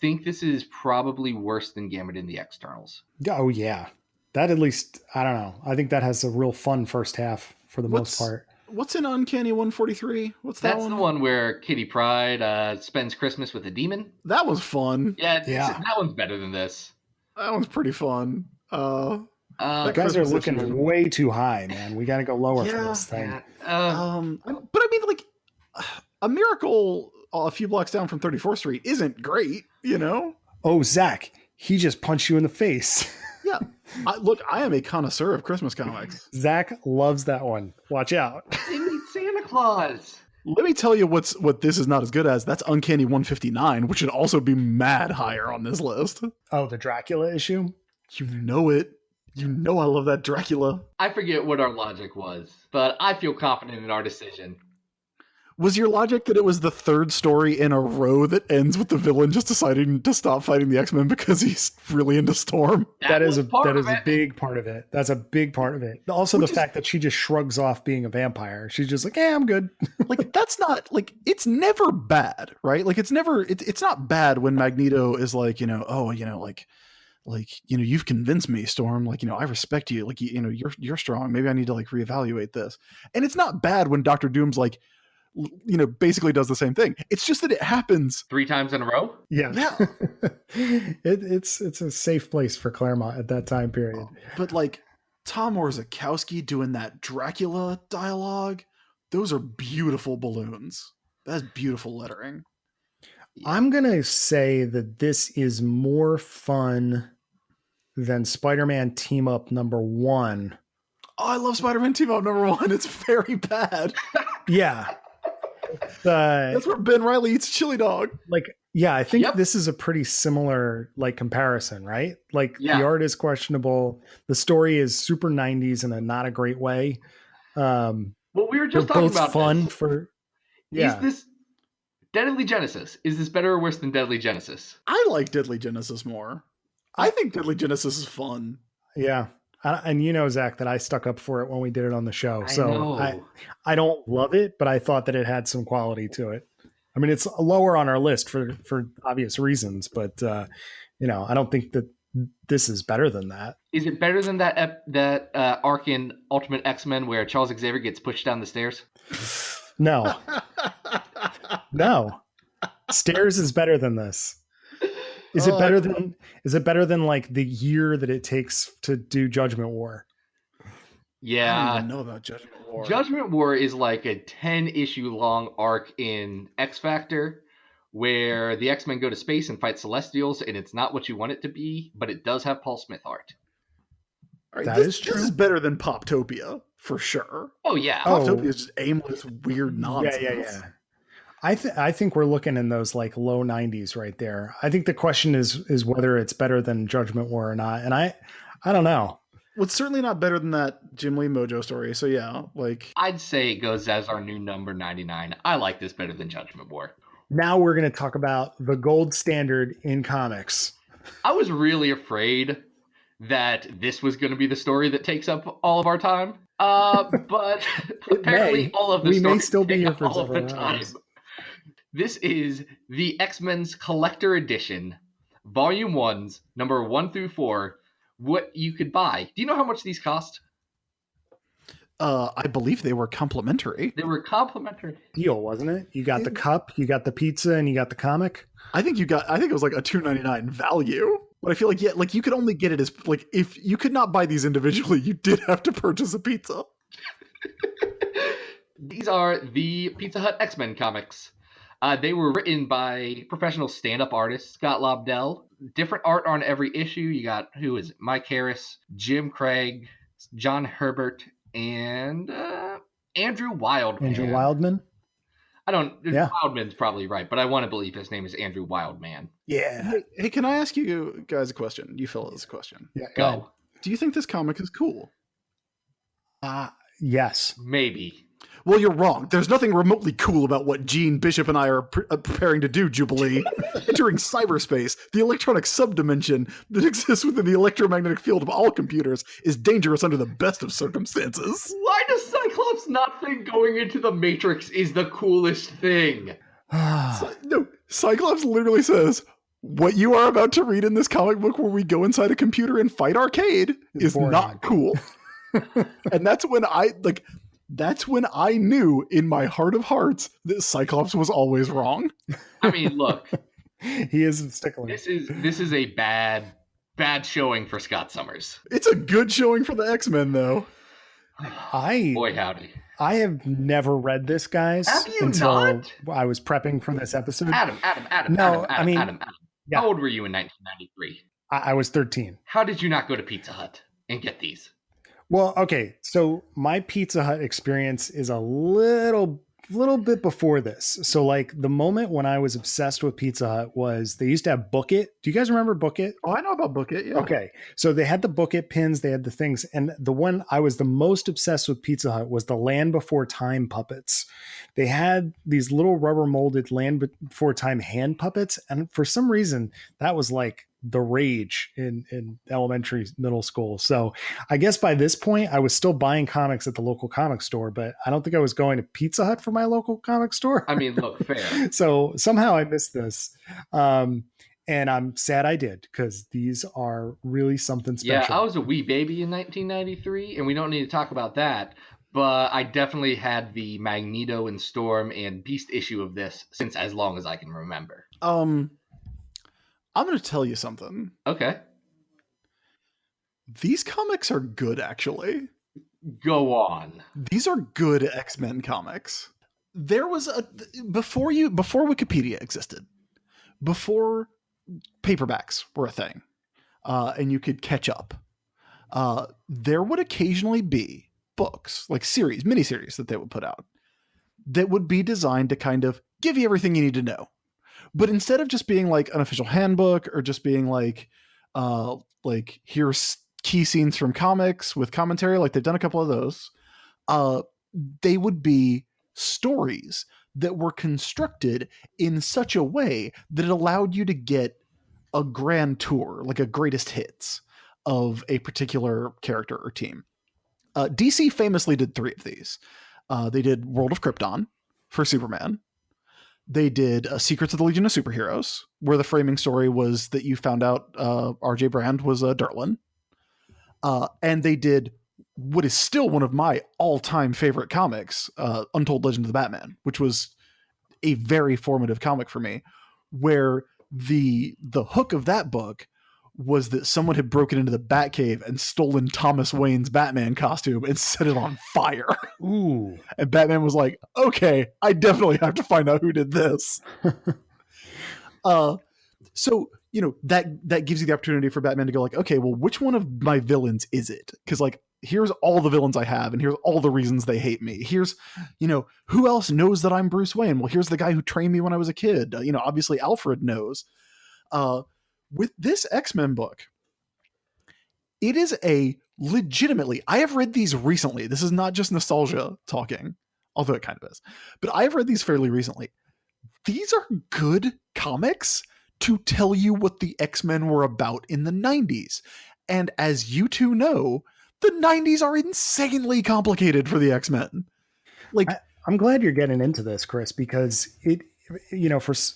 think this is probably worse than Gambit and the Externals. Oh, yeah. That at least, I don't know. I think that has a real fun first half for the most part. What's in Uncanny 143? What's that one? That's the one where Kitty Pryde spends Christmas with a demon. That was fun. Yeah. That one's better than this. That one's pretty fun. You guys are looking way too high, man. We got to go lower for this thing. But I mean, like, A Miracle a few blocks down from 34th Street isn't great, Oh, Zach, he just punched you in the face. Yeah. I am a connoisseur of Christmas comics. Zach loves that one. Watch out. They meet Santa Claus. Let me tell you what this is not as good as. That's Uncanny 159, which should also be mad higher on this list. Oh, the Dracula issue? You know it. You know I love that Dracula. I forget what our logic was, but I feel confident in our decision. Was your logic that it was the third story in a row that ends with the villain just deciding to stop fighting the X-Men because he's really into Storm? That is a big part of it. That's a big part of it. Also, the fact that she just shrugs off being a vampire. She's just like, I'm good. Like, that's not, like, it's never bad, right? Like, it's not bad when Magneto is like, you've convinced me, Storm. Like, I respect you. Like, you're strong. Maybe I need to, like, reevaluate this. And it's not bad when Dr. Doom's like, basically does the same thing. It's just that it happens 3 times in a row. Yeah. It's a safe place for Claremont at that time period. But like Tom Orzechowski doing that Dracula dialogue, those are beautiful balloons. That's beautiful lettering. I'm gonna say that this is more fun than Spider-Man Team Up #1. Oh, I love Spider-Man Team Up #1. It's very bad. Yeah. That's where Ben Reilly eats chili dog. Like, yeah, I think this is a pretty similar like comparison, right? Like the art is questionable. The story is super 90s in a not a great way. Well, we were just talking about fun this. Is this Deadly Genesis? Is this better or worse than Deadly Genesis? I like Deadly Genesis more. I think Deadly Genesis is fun. Yeah. And Zach, that I stuck up for it when we did it on the show. So I don't love it, but I thought that it had some quality to it. I mean, it's lower on our list for obvious reasons, but I don't think that this is better than that. Is it better than that arc in Ultimate X-Men where Charles Xavier gets pushed down the stairs? No. No. Stairs is better than this. Is it better than like the year that it takes to do Judgment War? Yeah. I don't even know about Judgment War. Judgment War is like a 10-issue long arc in X Factor where the X-Men go to space and fight Celestials, and it's not what you want it to be, but it does have Paul Smith art. All right, this is true. This is better than Poptopia, for sure. Oh, yeah. Poptopia is just aimless, weird nonsense. Yeah. I think we're looking in those like low 90s right there. I think the question is whether it's better than Judgment War or not. And I don't know. Well, it's certainly not better than that Jim Lee Mojo story. So yeah, like I'd say it goes as our new number 99. I like this better than Judgment War. Now we're going to talk about the gold standard in comics. I was really afraid that this was going to be the story that takes up all of our time. But apparently all of the stories may still be take here up for all of the several time. hours. This is the X-Men's Collector Edition, Volume 1's number 1 through 4. What you could buy. Do you know how much these cost? I believe they were complimentary. They were complimentary. Deal, wasn't it? You got the cup, you got the pizza, and you got the comic. I think it was like a $2.99 value. But I feel like, yeah, like you could only get it as like if you could not buy these individually, you did have to purchase a pizza. These are the Pizza Hut X-Men comics. They were written by professional stand-up artist Scott Lobdell. Different art on every issue. You got, who is it? Mike Harris, Jim Craig, John Herbert, and Andrew Wildman. Andrew Wildman? Wildman's probably right, but I want to believe his name is Andrew Wildman. Yeah. Hey, can I ask you guys a question? You fellas a question. Yeah, Go. Do you think this comic is cool? Yes. Maybe. Well, you're wrong. There's nothing remotely cool about what Gene, Bishop, and I are preparing to do, Jubilee. Entering cyberspace, the electronic subdimension that exists within the electromagnetic field of all computers, is dangerous under the best of circumstances. Why does Cyclops not think going into the Matrix is the coolest thing? No, Cyclops literally says, what you are about to read in this comic book where we go inside a computer and fight arcade is boring. not cool. And that's when I knew in my heart of hearts that Cyclops was always wrong. I mean, look. He is a stickler. This is a bad showing for Scott Summers. It's a good showing for the X-Men, though. Boy, howdy. I have never read this, guys, Have you until not? I was prepping for this episode. Adam. No, Adam, I mean, Adam. yeah. How old were you in 1993? I was 13. How did you not go to Pizza Hut and get these? Well, okay, so my Pizza Hut experience is a little bit before this. So like the moment when I was obsessed with Pizza Hut was they used to have Book It. Do you guys remember Book It? Oh, I know about Book It, yeah. Okay, so they had the Book It pins, they had the things, and the one I was the most obsessed with Pizza Hut was the Land Before Time puppets. They had these little rubber molded Land Before Time hand puppets, and for some reason that was like the rage in elementary, middle school. So I guess by this point I was still buying comics at the local comic store, but I don't think I was going to Pizza Hut for my local comic store. I mean, look, fair. So somehow I missed this. And I'm sad I did, because these are really something special. Yeah, I was a wee baby in 1993, and we don't need to talk about that. But I definitely had the Magneto and Storm and Beast issue of this since as long as I can remember. I'm going to tell you something. Okay. These comics are good, actually. Go on. These are good X-Men comics. There was before Wikipedia existed, before paperbacks were a thing, and you could catch up, there would occasionally be books, like miniseries that they would put out that would be designed to kind of give you everything you need to know. But instead of just being like an official handbook or just being like here's key scenes from comics with commentary, like they've done a couple of those, they would be stories that were constructed in such a way that it allowed you to get a grand tour, like a greatest hits of a particular character or team. DC famously did 3 of these. They did World of Krypton for Superman. They did Secrets of the Legion of Superheroes, where the framing story was that you found out R.J. Brand was a Dirtland. And they did what is still one of my all-time favorite comics, Untold Legend of the Batman, which was a very formative comic for me, where the hook of that book was that someone had broken into the Batcave and stolen Thomas Wayne's Batman costume and set it on fire. Ooh. And Batman was like, okay, I definitely have to find out who did this. So, that gives you the opportunity for Batman to go like, okay, well, which one of my villains is it? Because like, here's all the villains I have, and here's all the reasons they hate me. Here's, who else knows that I'm Bruce Wayne? Well, here's the guy who trained me when I was a kid. Obviously Alfred knows. With this X-Men book, it is legitimately, I have read these recently. This is not just nostalgia talking, although it kind of is, but I have read these fairly recently. These are good comics to tell you what the X-Men were about in the 90s. And as you two know, the 90s are insanely complicated for the X-Men. I'm glad you're getting into this, Chris, because it,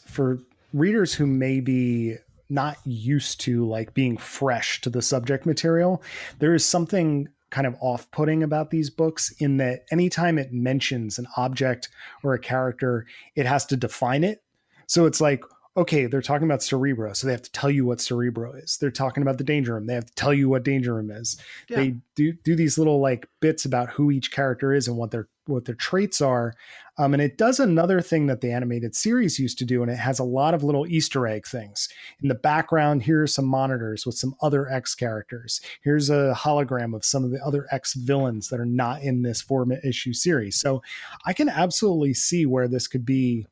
for readers who may be not used to being fresh to the subject material, there is something kind of off-putting about these books in that anytime it mentions an object or a character, it has to define it. So it's like, okay, they're talking about Cerebro, so they have to tell you what Cerebro is. They're talking about the Danger Room, they have to tell you what Danger Room is. Yeah. They do these little bits about who each character is and what their traits are. And it does another thing that the animated series used to do, and it has a lot of little Easter egg things. In the background, here are some monitors with some other X characters. Here's a hologram of some of the other X villains that are not in this 4-issue series. So I can absolutely see where this could be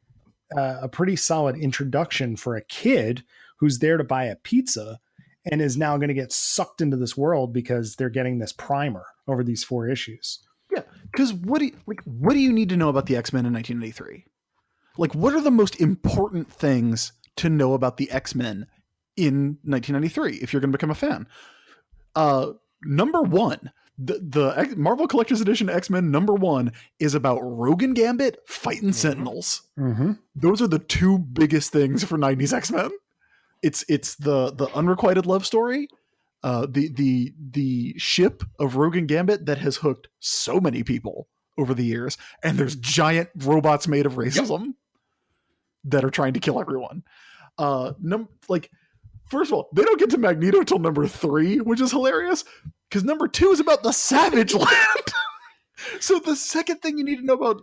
a pretty solid introduction for a kid who's there to buy a pizza and is now going to get sucked into this world because they're getting this primer over these 4 issues. Yeah, because what do you need to know about the X-Men in 1993? What are the most important things to know about the X-Men in 1993 if you're going to become a fan? Number one, the Marvel Collector's Edition X-Men #1 is about Rogue and Gambit fighting Sentinels. Mm-hmm. Those are the 2 biggest things for 90s X-Men. It's the unrequited love story, the ship of Rogue and Gambit that has hooked so many people over the years, and there's giant robots made of racism that are trying to kill everyone. First of all, they don't get to Magneto till #3, which is hilarious, because #2 is about the Savage Land. So the second thing you need to know about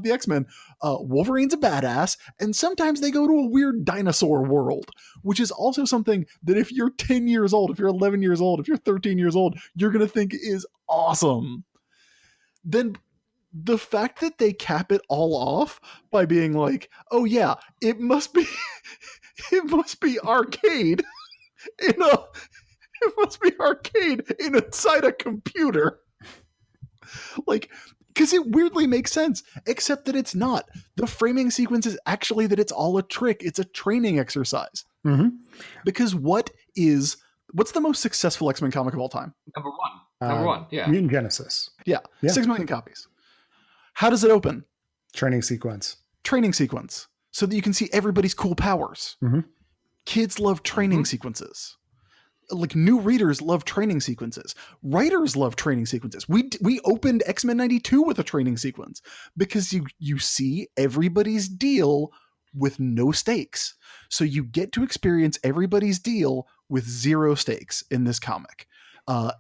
the X-Men, Wolverine's a badass, and sometimes they go to a weird dinosaur world, which is also something that if you're 10 years old, if you're 11 years old, if you're 13 years old, you're going to think is awesome. Then the fact that they cap it all off by being like, oh yeah, it must be arcade inside a computer. Because it weirdly makes sense, except that it's not. The framing sequence is actually that it's all a trick. It's a training exercise. Mm-hmm. Because what's the most successful X-Men comic of all time? Number one, yeah. Mutant Genesis. Yeah, 6 million copies. How does it open? Training sequence. So that you can see everybody's cool powers. Mm-hmm. Kids love training sequences. New readers love training sequences. Writers love training sequences. We opened X-Men 92 with a training sequence because you see everybody's deal with no stakes. So you get to experience everybody's deal with 0 stakes in this comic.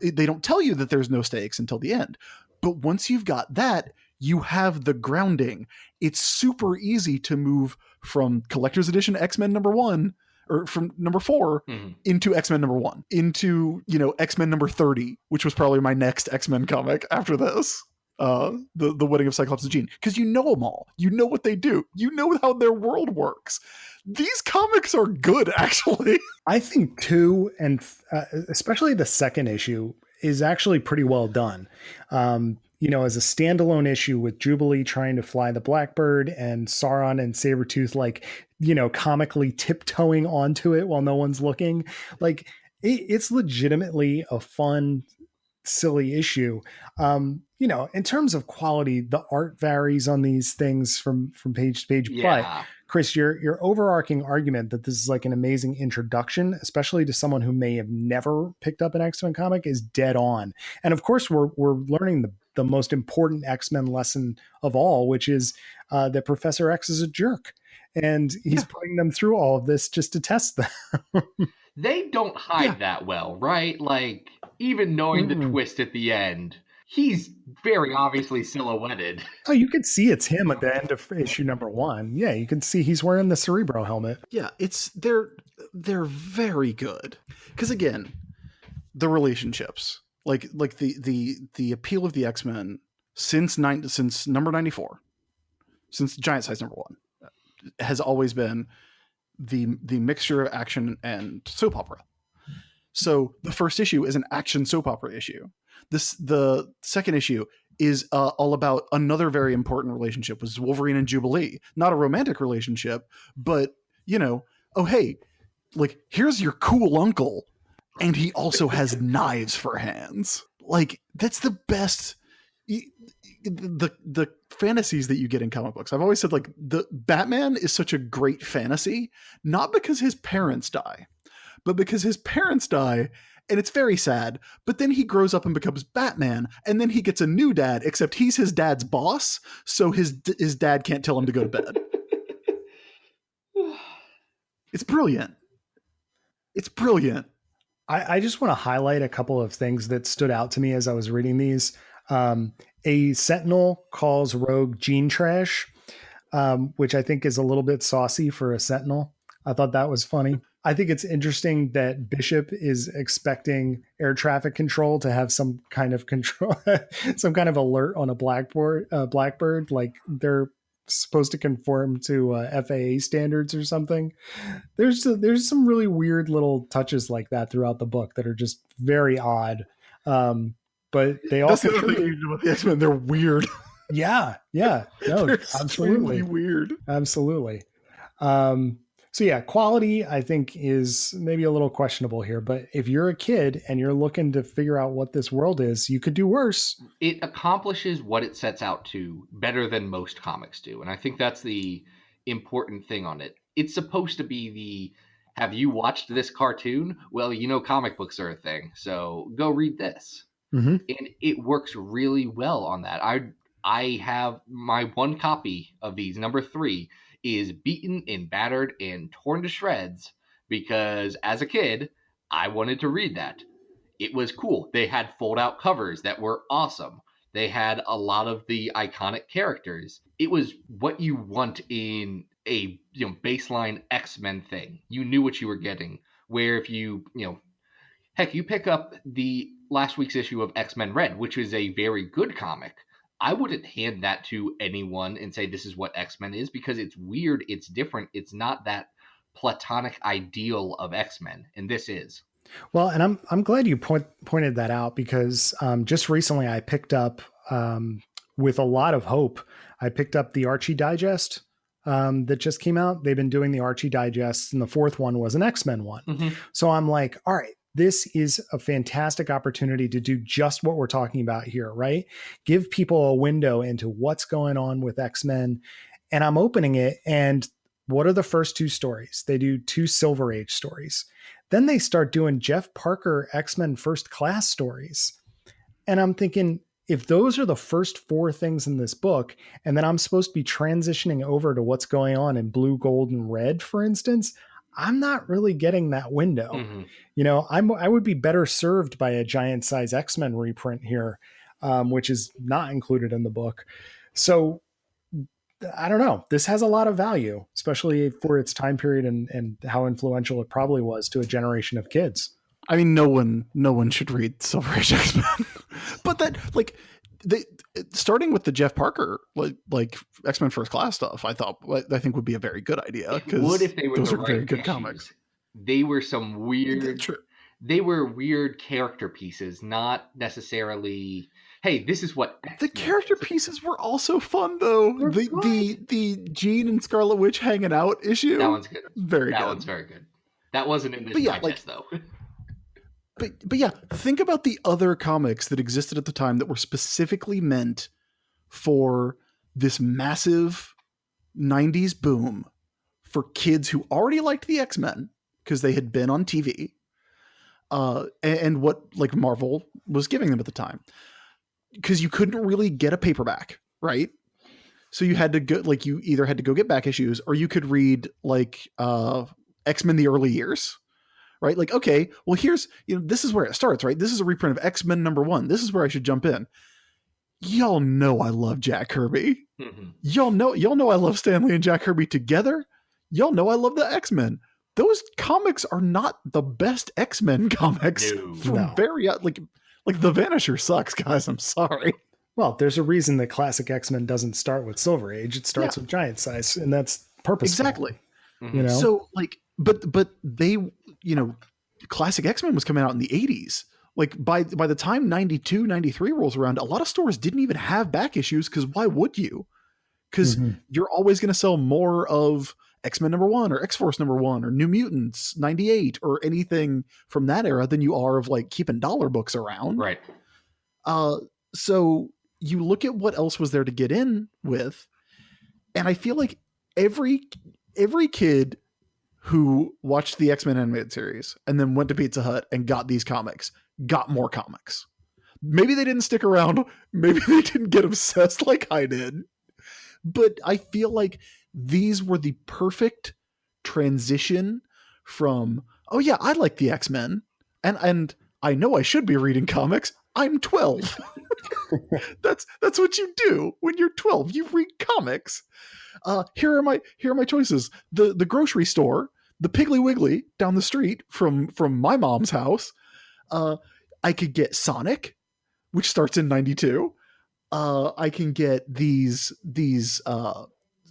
They don't tell you that there's no stakes until the end. But once you've got that, you have the grounding. It's super easy to move from Collector's Edition X-Men #1 or from #4 into X-Men #1, into, X-Men #30, which was probably my next X-Men comic after this. The Wedding of Cyclops and Jean, because you know them all. You know what they do. You know how their world works. These comics are good, actually. I think 2, and especially the second issue, is actually pretty well done. As a standalone issue with Jubilee trying to fly the Blackbird and Sauron and Sabretooth, comically tiptoeing onto it while no one's looking. It's legitimately a fun, silly issue. In terms of quality, the art varies on these things from page to page. Yeah. But Chris, your overarching argument that this is an amazing introduction, especially to someone who may have never picked up an X-Men comic, is dead on. And of course, we're learning the most important X-Men lesson of all, which is that Professor X is a jerk. And he's putting them through all of this just to test them. They don't hide that well, right? Even knowing the twist at the end, he's very obviously silhouetted. Oh, you can see it's him at the end of issue #1. Yeah, you can see he's wearing the Cerebro helmet. Yeah, they're very good. Because again, the relationships. like the appeal of the X-Men since number 94, since Giant Size number 1, has always been the mixture of action and soap opera. So the first issue is an action soap opera issue. The second issue is all about another very important relationship, was Wolverine and Jubilee. Not a romantic relationship, but oh hey, like here's your cool uncle, and he also has knives for hands. Like that's the best. The fantasies that you get in comic books. I've always said like the Batman is such a great fantasy, not because his parents die, but because his parents die. And it's very sad, but then he grows up and becomes Batman, and then he gets a new dad, except he's his dad's boss, so his dad can't tell him to go to bed. It's brilliant. It's brilliant. I just want to highlight a couple of things that stood out to me as I was reading these. A Sentinel calls Rogue Gene Trash, which I think is a little bit saucy for a Sentinel. I thought that was funny. I think it's interesting that Bishop is expecting air traffic control to have some kind of control, some kind of alert on a Blackbird, like they're supposed to conform to FAA standards or something. There's some really weird little touches like that throughout the book that are just very odd. But they all contribute. About the X-Men, they're weird. Yeah. No, they're absolutely weird. Absolutely. So yeah, quality I think is maybe a little questionable here, but if you're a kid and you're looking to figure out what this world is, you could do worse. It accomplishes what it sets out to better than most comics do. And I think that's the important thing on it. It's supposed to be have you watched this cartoon? Well, comic books are a thing, so go read this. Mm-hmm. And it works really well on that. I have my one copy of these, number 3, is beaten and battered and torn to shreds because as a kid, I wanted to read that. It was cool. They had fold-out covers that were awesome. They had a lot of the iconic characters. It was what you want in a baseline X-Men thing. You knew what you were getting. Where if you pick up the last week's issue of X-Men Red, which is a very good comic, I wouldn't hand that to anyone and say this is what X-Men is, because it's weird, it's different, it's not that platonic ideal of X-Men, and this is. Well, and I'm glad you pointed that out, because just recently I picked up, with a lot of hope, I picked up the Archie Digest that just came out. They've been doing the Archie Digests, and the 4th one was an X-Men one. Mm-hmm. So I'm like, all right, this is a fantastic opportunity to do just what we're talking about here, right? Give people a window into what's going on with X-Men. And I'm opening it, and what are the first 2 stories? They do 2 Silver Age stories. Then they start doing Jeff Parker X-Men First Class stories. And I'm thinking, if those are the first 4 things in this book, and then I'm supposed to be transitioning over to what's going on in Blue, Gold, and Red, for instance, I'm not really getting that window. Mm-hmm. I would be better served by a Giant Size X-Men reprint here, which is not included in the book. So I don't know. This has a lot of value, especially for its time period and how influential it probably was to a generation of kids. I mean, no one should read Silver Age X-Men, but that starting with the Jeff Parker like X-Men First Class stuff, I think would be a very good idea, because if they were those the are right very good issues. comics. They were some weird. They were weird character pieces, not necessarily. Hey, this is what the character pieces were also fun though. The Jean and Scarlet Witch hanging out issue. That one's good. Very good. That one's very good. That wasn't in this digest though. But yeah, think about the other comics that existed at the time that were specifically meant for this massive 90s boom for kids who already liked the X-Men because they had been on TV, and what like Marvel was giving them at the time, because you couldn't really get a paperback, right? So you had to go, like, you either had to go get back issues, or you could read like X-Men the early years. Right? Like, okay, well, here's, this is where it starts, right? This is a reprint of X-Men number 1. This is where I should jump in. Y'all know I love Jack Kirby. Mm-hmm. Y'all know I love Stan Lee and Jack Kirby together. Y'all know I love the X-Men. Those comics are not the best X-Men comics. No. Very, like Like the Vanisher sucks, guys. I'm sorry. Well, there's a reason that classic X-Men doesn't start with Silver Age. It starts with Giant Size, and that's purposeful. Exactly. You know? So like, but they, classic X-Men was coming out in the 80s. Like by the time 92, 93 rolls around, a lot of stores didn't even have back issues because why would you? Because you're always going to sell more of X-Men #1 or X-Force #1 or New Mutants 98 or anything from that era than you are of like keeping dollar books around. Right. So you look at what else was there to get in with, and I feel like every kid who watched the X-Men animated series and then went to Pizza Hut and got these comics got more comics. Maybe they didn't stick around. Maybe they didn't get obsessed like I did. But I feel like these were the perfect transition from, oh yeah, I like the X-Men. And I know I should be reading comics. I'm 12. That's what you do when you're 12. You read comics. Here are my choices. The grocery store, the Piggly Wiggly down the street from my mom's house. I could get Sonic, which starts in 92. I can get these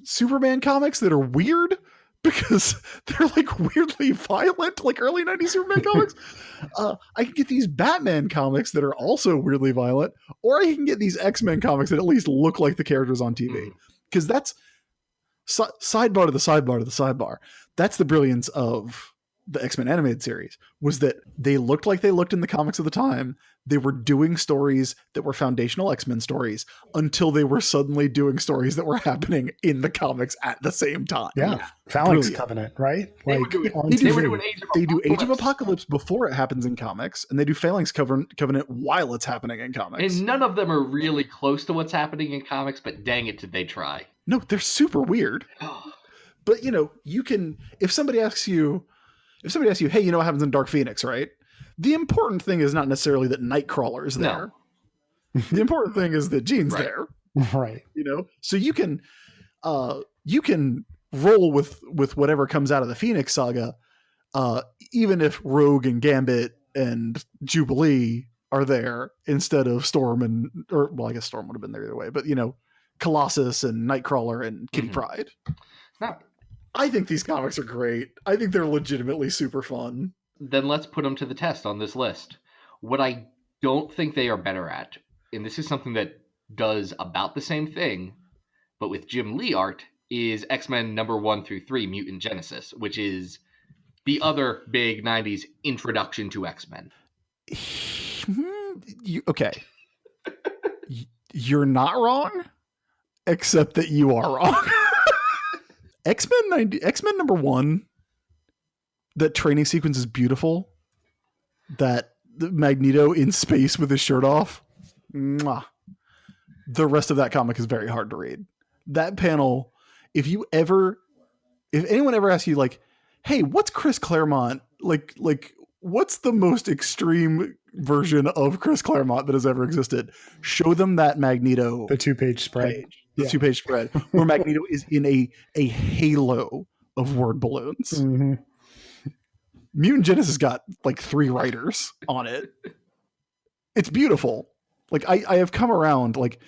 Superman comics that are weird because they're like weirdly violent, like early 90s Superman comics. I can get these Batman comics that are also weirdly violent, or I can get these X-Men comics that at least look like the characters on TV. Because that's sidebar to the sidebar to the sidebar. That's the brilliance of the X-Men animated series, was that they looked like they looked in the comics of the time. They were doing stories that were foundational X-Men stories until they were suddenly doing stories that were happening in the comics at the same time. Yeah. Phalanx Brilliant. Covenant, right? They Like do Age of Apocalypse before it happens in comics, and they do Phalanx Covenant while it's happening in comics. And none of them are really close to what's happening in comics, but dang it, did they try. No, they're super weird. But you can, if somebody asks you, hey, you know what happens in Dark Phoenix, right? The important thing is not necessarily that Nightcrawler is there. No. The important thing is that Jean's there. Right. So you can roll with whatever comes out of the Phoenix saga, even if Rogue and Gambit and Jubilee are there instead of Storm I guess Storm would have been there either way, but Colossus and Nightcrawler and Kitty Pryde. No. I think these comics are great. I think they're legitimately super fun. Then let's put them to the test on this list. What I don't think they are better at, and this is something that does about the same thing, but with Jim Lee art, is X-Men #1 through 3 Mutant Genesis, which is the other big 90s introduction to X-Men. Okay. You're not wrong, except that you are wrong. X-Men #1, that training sequence is beautiful. That the Magneto in space with his shirt off. Mwah. The rest of that comic is very hard to read. That panel, if anyone ever asks you like, hey, what's Chris Claremont? Like what's the most extreme version of Chris Claremont that has ever existed? Show them that Magneto. The 2-page spread. The 2-page spread where Magneto is in a halo of word balloons. Mm-hmm. Mutant Genesis got like 3 writers on it. It's beautiful. Like I have come around, like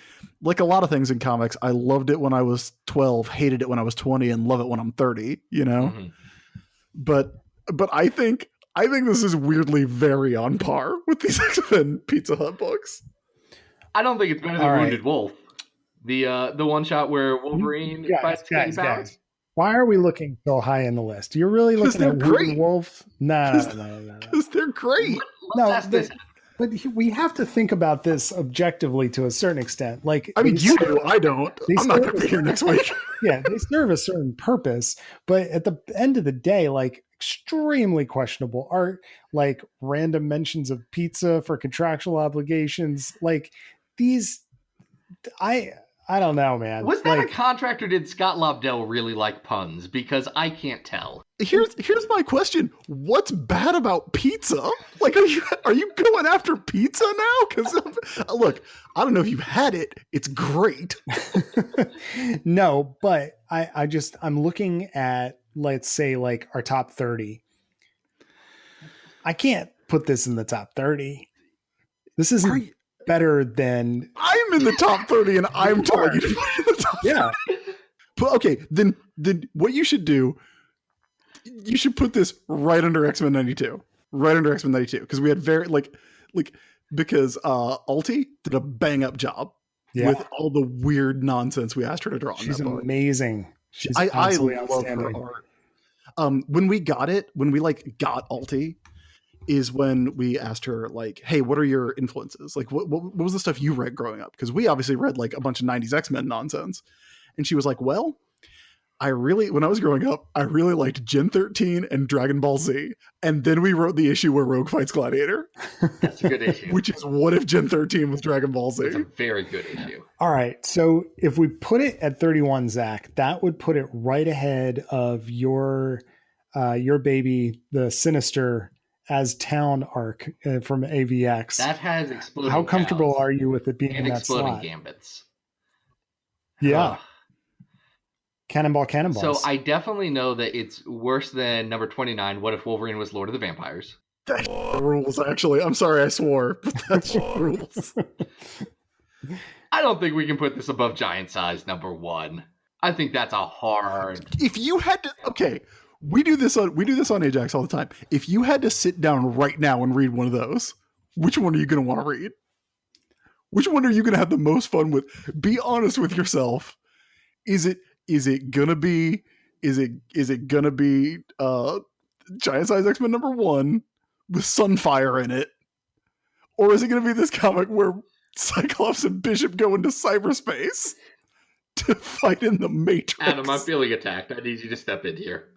a lot of things in comics. I loved it when I was 12, hated it when I was 20, and love it when I'm 30, But I think this is weirdly very on par with these X-Men Pizza Hut books. I don't think it's better than Wounded Wolf. The one shot where Wolverine fights guys. Why are we looking so high in the list? You're really looking at Wounded Wolf? No. Because they're great. But we have to think about this objectively to a certain extent. Like, I mean, you do. I don't. I'm not going to be here next week. Yeah, they serve a certain purpose, but at the end of the day, like extremely questionable art, like random mentions of pizza for contractual obligations, like these. I don't know, man. Was that a contract, or did Scott Lobdell really like puns? Because I can't tell. Here's my question: what's bad about pizza? Like, are you going after pizza now? Because look, I don't know if you've had it. It's great. No, but I'm looking at, let's say, like our top 30. I can't put this in the top 30. This isn't better than. I'm in the top 30 and I'm telling you to put it in the top 30. Yeah. But okay, then what you should do, you should put this right under X-Men 92. Right under X-Men 92. Because we had because Alti did a bang up job with all the weird nonsense we asked her to draw. She's amazing. She's I absolutely love outstanding. her art. When we got Alti, is when we asked her, like, hey, what are your influences? Like, what was the stuff you read growing up? Because we obviously read like a bunch of 90s X-Men nonsense. And she was like, well, when I was growing up, I really liked Gen 13 and Dragon Ball Z. And then we wrote the issue where Rogue fights Gladiator. That's a good issue. Which is, what if Gen 13 was Dragon Ball Z? It's a very good issue. All right. So if we put it at 31, Zach, that would put it right ahead of your baby, the Sinister as Town arc from AVX. That has exploding. How comfortable towns are you with it being in that exploding slot? gambits? Yeah. Cannonballs. So I definitely know that it's worse than number 29. What if Wolverine was Lord of the Vampires? That rules, actually. I'm sorry I swore, but that rules. I don't think we can put this above Giant Size number 1. I think that's a hard. If you had to, okay, we do this on Ajax all the time. If you had to sit down right now and read one of those, which one are you going to want to read? Which one are you going to have the most fun with? Be honest with yourself. Is it gonna be Giant Size X-Men number 1 with Sunfire in it? Or is it gonna be this comic where Cyclops and Bishop go into cyberspace to fight in the Matrix? Adam, I'm feeling attacked. I need you to step in here.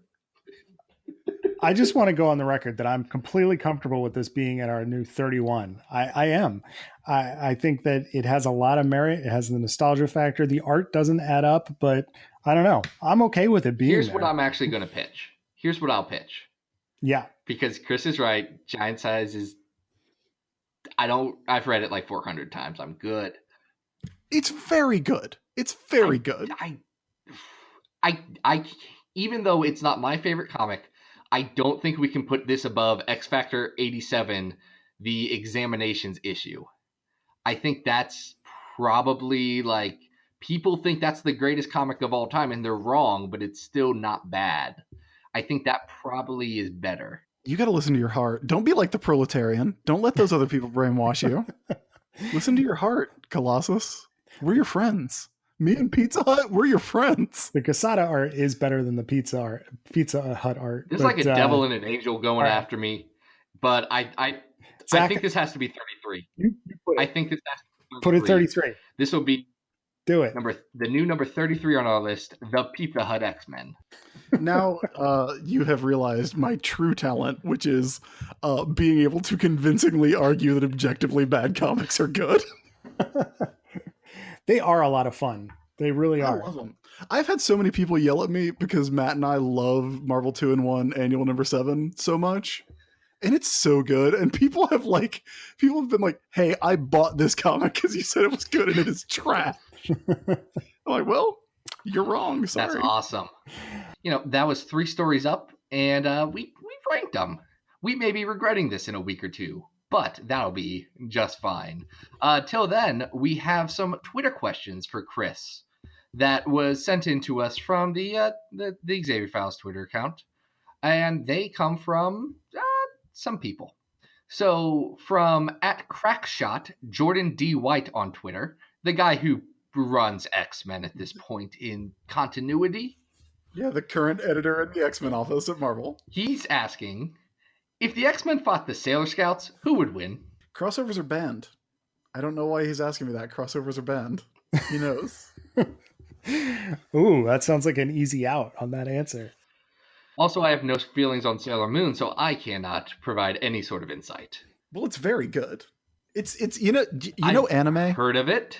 I just want to go on the record that I'm completely comfortable with this being at our new 31. I am. I think that it has a lot of merit. It has the nostalgia factor. The art doesn't add up, but I don't know. I'm okay with it being Here's there. what I'm actually going to pitch. Here's what I'll pitch. Yeah. Because Chris is right. Giant Size is... I've read it like 400 times. I'm good. It's very good. It's very good. I even though it's not my favorite comic, I don't think we can put this above X Factor 87, the Examinations issue. I think that's probably like, people think that's the greatest comic of all time, and they're wrong, but it's still not bad. I think that probably is better. You got to listen to your heart. Don't be like the proletarian. Don't let those other people brainwash you. Listen to your heart, Colossus. We're your friends. Me and Pizza Hut, we're your friends. The Casada art is better than the Pizza Hut art. There's like a devil and an angel going after me, but I think this has to be 33. I think this has to be 33. Put it 33. This will be do it. The new number 33 on our list, the Pizza Hut X-Men. Now you have realized my true talent, which is being able to convincingly argue that objectively bad comics are good. They are a lot of fun. They really are. I love them. I've had so many people yell at me because Matt and I love Marvel 2-in-1 Annual number 7 so much. And it's so good. And people have been like, hey, I bought this comic because you said it was good and it is trash. I'm like, well, you're wrong. Sorry. That's awesome. That was 3 stories up, and we ranked them. We may be regretting this in a week or two, but that'll be just fine. Till then, we have some Twitter questions for Chris that was sent in to us from the Xavier Files Twitter account, and they come from some people. So from @Crackshot, Jordan D. White on Twitter, the guy who runs X-Men at this point in continuity. Yeah, the current editor in the X-Men office at Marvel. He's asking, if the X-Men fought the Sailor Scouts, who would win? Crossovers are banned. I don't know why he's asking me that. Crossovers are banned. He knows. Ooh, that sounds like an easy out on that answer. Also, I have no feelings on Sailor Moon, so I cannot provide any sort of insight. Well, it's very good. It's anime? Heard of it?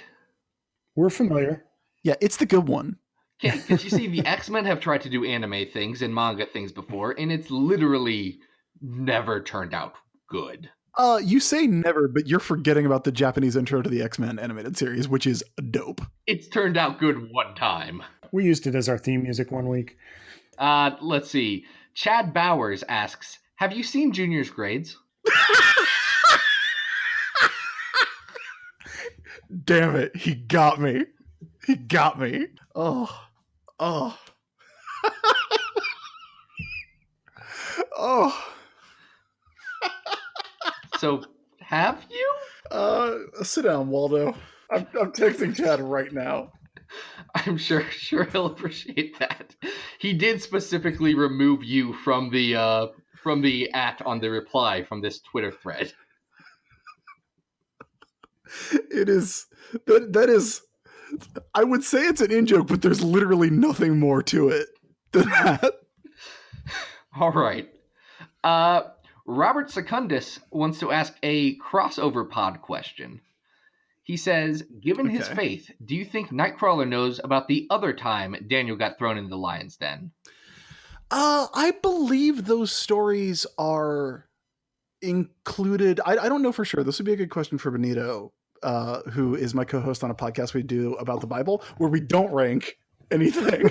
We're familiar. Yeah, it's the good one. Because you see, the X-Men have tried to do anime things and manga things before, and it's literally never turned out good. You say never, but you're forgetting about the Japanese intro to the X-Men animated series, which is dope. It's turned out good one time. We used it as our theme music one week. Let's see. Chad Bowers asks, have you seen Junior's grades? Damn it. He got me. He got me. Oh. Oh. Oh. So, have you? Sit down, Waldo. I'm texting Chad right now. I'm sure he'll appreciate that. He did specifically remove you from the @ on the reply from this Twitter thread. It is that is. I would say it's an in-joke, but there's literally nothing more to it than that. All right. Robert Secundus wants to ask a crossover pod question. He says, given his faith, do you think Nightcrawler knows about the other time Daniel got thrown into the lion's den? I believe those stories are included. I don't know for sure. This would be a good question for Benito, who is my co-host on a podcast we do about the Bible, where we don't rank anything.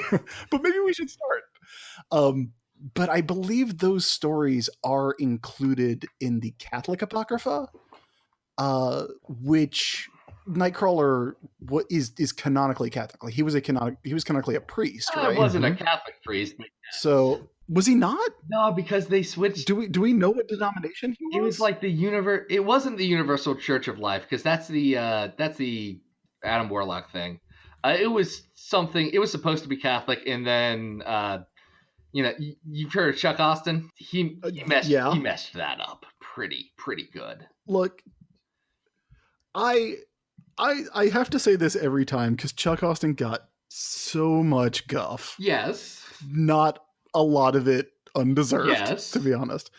But maybe we should start. But I believe those stories are included in the Catholic Apocrypha, which Nightcrawler is canonically Catholic. Like he was canonically a priest, right? He wasn't a Catholic priest. But so was he not? No, because they switched. Do we know what denomination he was? It was like It wasn't the Universal Church of Life, because that's the Adam Warlock thing. It was something. It was supposed to be Catholic, and then you've heard of Chuck Austin. He messed that up pretty good. Look, I have to say this every time because Chuck Austin got so much guff. Yes. Not a lot of it undeserved, yes. To be honest.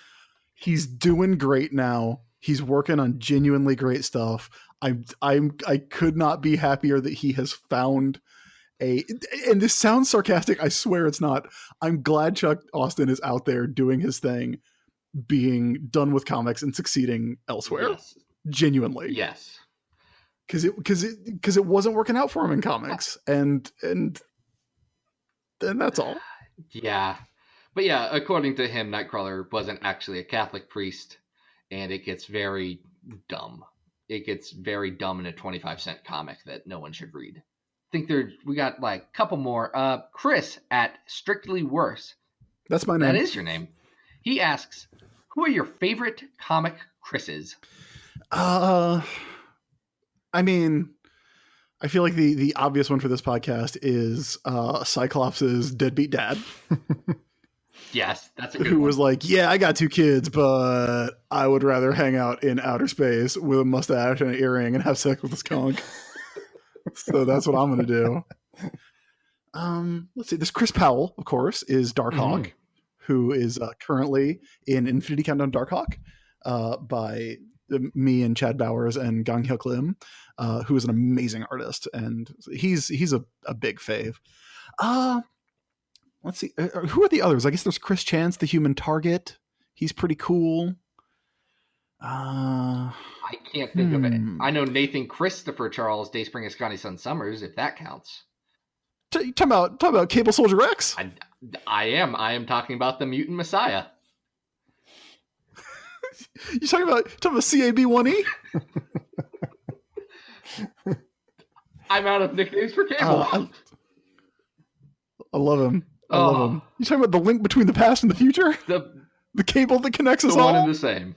He's doing great now. He's working on genuinely great stuff. I could not be happier that he has found and this sounds sarcastic, I swear it's not. I'm glad Chuck Austin is out there doing his thing, being done with comics and succeeding elsewhere. Yes. Genuinely. Yes. Because it wasn't working out for him in comics, and that's all. Yeah, but yeah, according to him, Nightcrawler wasn't actually a Catholic priest, and it gets very dumb. It gets very dumb in a 25-cent comic that no one should read. I think we got like a couple more. Chris at Strictly Worse. That's my name. That is your name. He asks, "Who are your favorite comic Chris's?" I mean, I feel like the obvious one for this podcast is Cyclops' deadbeat dad. Yes, that's a good one. Who was like, yeah, I got 2 kids, but I would rather hang out in outer space with a mustache and an earring and have sex with a skunk. So that's what I'm going to do. Let's see. This Chris Powell, of course, is Darkhawk, who is currently in Infinity Countdown Darkhawk by me and Chad Bowers and Gang Hyuk Lim, who is an amazing artist, and he's a big fave. Let's see, who are the others? I guess there's Chris Chance, the Human Target. He's pretty cool. I can't think of it. I know Nathan Christopher Charles, Dayspring and Scotty Sun Summers, if that counts. Talk about Cable Soldier X. I am talking about the Mutant Messiah. You talking about CAB1E? I'm out of nicknames for Cable. I love him. I love him. You talking about the link between the past and the future? The cable that connects us all? The one and the same.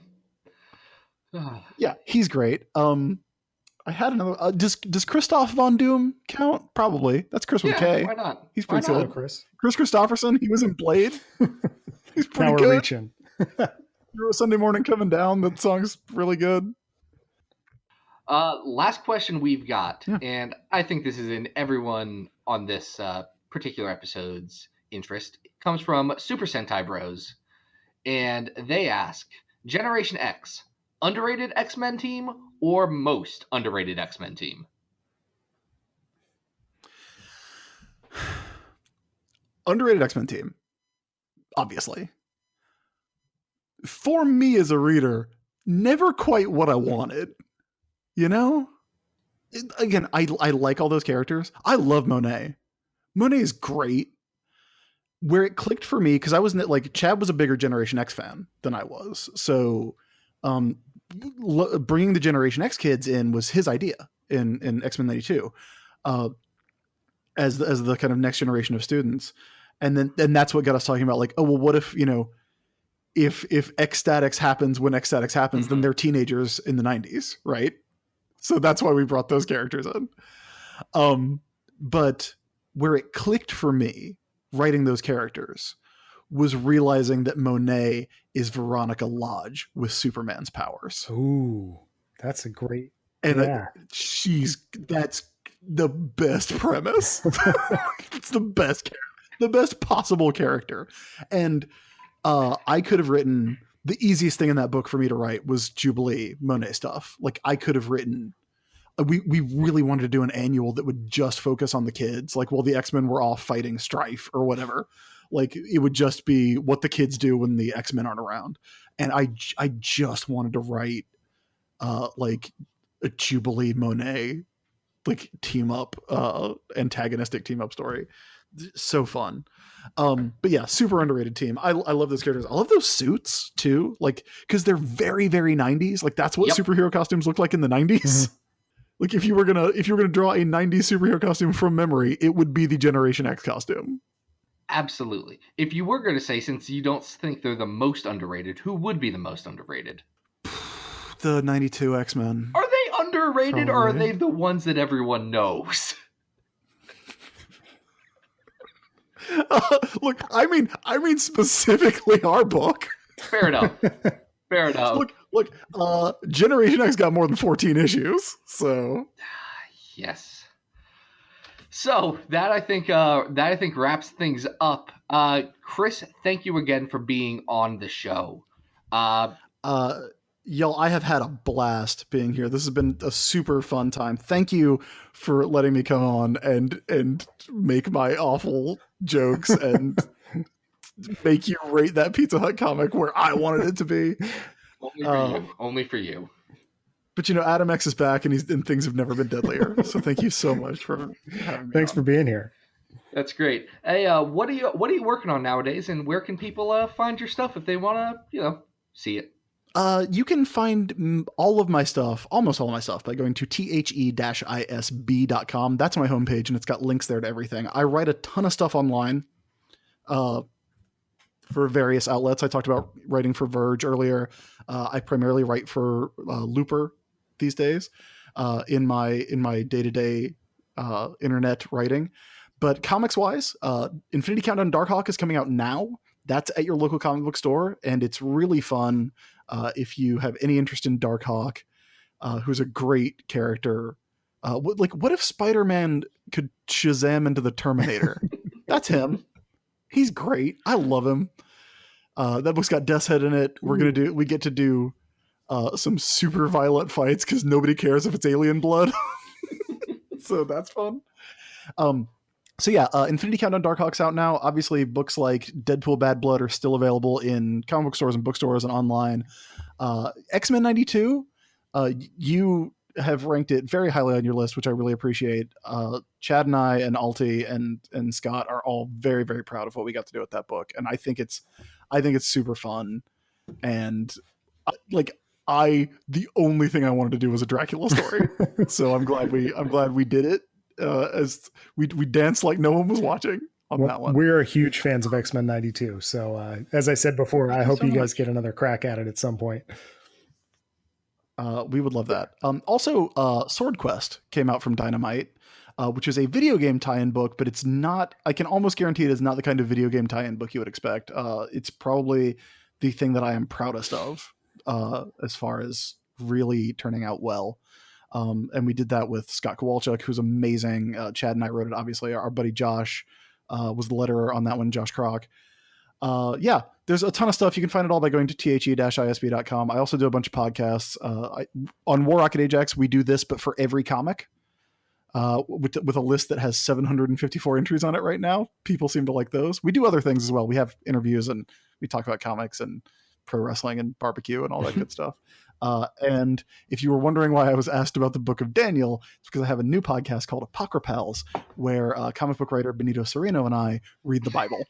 Yeah, he's great. I had another. Does Christoph Von Doom count? Probably. That's Chris with a K. Why not? He's pretty good. Chris Christopherson. He was in Blade. He's pretty now good. We're reaching. Sunday Morning Coming Down. That song's really good. Last question we've got, and I think this is in everyone on this particular episode's interest. It comes from Super Sentai Bros, and they ask, Generation X, underrated X-Men team or most underrated X-Men team? Underrated X-Men team, obviously. For me as a reader, never quite what I wanted. You know? Again, I like all those characters. I love Monet. Monet is great. Where it clicked for me, because I wasn't like Chad was a bigger Generation X fan than I was. So bringing the Generation X kids in was his idea in X-Men 92, as the kind of next generation of students. And that's what got us talking about, like, oh, well, what if, if X-Statix happens when X-Statix happens, then they're teenagers in the 90s, right? So that's why we brought those characters in. But where it clicked for me writing those characters was realizing that Monet is Veronica Lodge with Superman's powers. Ooh, that's a great... And that's the best premise. It's the best possible character. And I could have written, the easiest thing in that book for me to write was Jubilee Monet stuff. Like, I could have written, we really wanted to do an annual that would just focus on the kids. Like, while the X-Men were off fighting strife or whatever, like, it would just be what the kids do when the X-Men aren't around. And I just wanted to write like a Jubilee Monet like team up, antagonistic team up story. So fun. But yeah, super underrated team. I love those characters. I love those suits too, like, because they're very, very 90s. Like, that's what superhero costumes look like in the 90s. Mm-hmm. Like, if you were gonna draw a 90s superhero costume from memory, it would be the Generation X costume. Absolutely. If you were going to say, since you don't think they're the most underrated, who would be the most underrated? The 92 X-Men. Are they underrated, or are they the ones that everyone knows? Look, I mean specifically our book. Fair enough. Fair enough. Look, Generation X got more than 14 issues, so yes. So that I think wraps things up. Chris, thank you again for being on the show. Y'all, I have had a blast being here. This has been a super fun time. Thank you for letting me come on and make my awful jokes and make you rate that Pizza Hut comic where I wanted it to be. Only for you. But Adam X is back, and things have never been deadlier. So thank you so much for having me. Thanks for being here. That's great. Hey, what are you working on nowadays, and where can people find your stuff if they want to see it? You can find all of my stuff, almost all of my stuff, by going to the-isb.com. That's my homepage, and it's got links there to everything. I write a ton of stuff online for various outlets. I talked about writing for Verge earlier. I primarily write for Looper these days in my day-to-day internet writing. But comics-wise, Infinity Countdown Darkhawk is coming out now. That's at your local comic book store, and it's really fun. If you have any interest in Darkhawk, who's a great character. What if Spider-Man could Shazam into the Terminator? That's him. He's great. I love him. That book's got Death's Head in it. We get to do some super violent fights because nobody cares if it's alien blood. So that's fun. So yeah, Infinity Countdown Darkhawk's out now. Obviously, books like Deadpool Bad Blood are still available in comic book stores and bookstores and online. X-Men 92, you have ranked it very highly on your list, which I really appreciate. Chad and I and Alti and Scott are all very, very proud of what we got to do with that book, and I think it's super fun. And the only thing I wanted to do was a Dracula story, so I'm glad we did it. As we danced like no one was watching on that one. We're huge fans of X-Men 92. So as I said before, I hope you guys get another crack at it at some point. We would love that. Also, Sword Quest came out from Dynamite, which is a video game tie-in book, but it's not, I can almost guarantee it is not the kind of video game tie-in book you would expect. It's probably the thing that I am proudest of as far as really turning out well. And we did that with Scott Kowalczyk, who's amazing. Chad and I wrote it, obviously. Our buddy Josh was the letterer on that one, Josh Kroc. Yeah, there's a ton of stuff. You can find it all by going to the-isb.com. I also do a bunch of podcasts. On War Rocket Ajax, we do this, but for every comic, with a list that has 754 entries on it right now. People seem to like those. We do other things as well. We have interviews, and we talk about comics and pro wrestling and barbecue and all that good stuff. And if you were wondering why I was asked about the Book of Daniel, it's because I have a new podcast called Apocrypals, where comic book writer Benito Sereno and I read the Bible.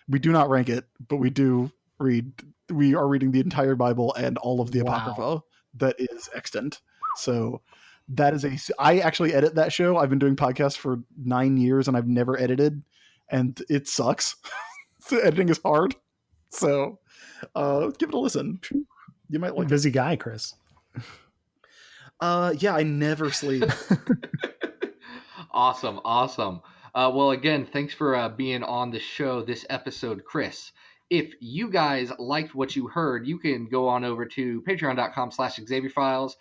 We do not rank it, but we are reading the entire Bible and all of the Apocrypha that is extant. So that is I actually edit that show. I've been doing podcasts for 9 years and I've never edited, and it sucks. So editing is hard. So give it a listen. You might like busy guy, Chris. Yeah, I never sleep. Awesome. Well, again, thanks for being on the show this episode, Chris. If you guys liked what you heard, you can go on over to patreon.com/XavierFiles.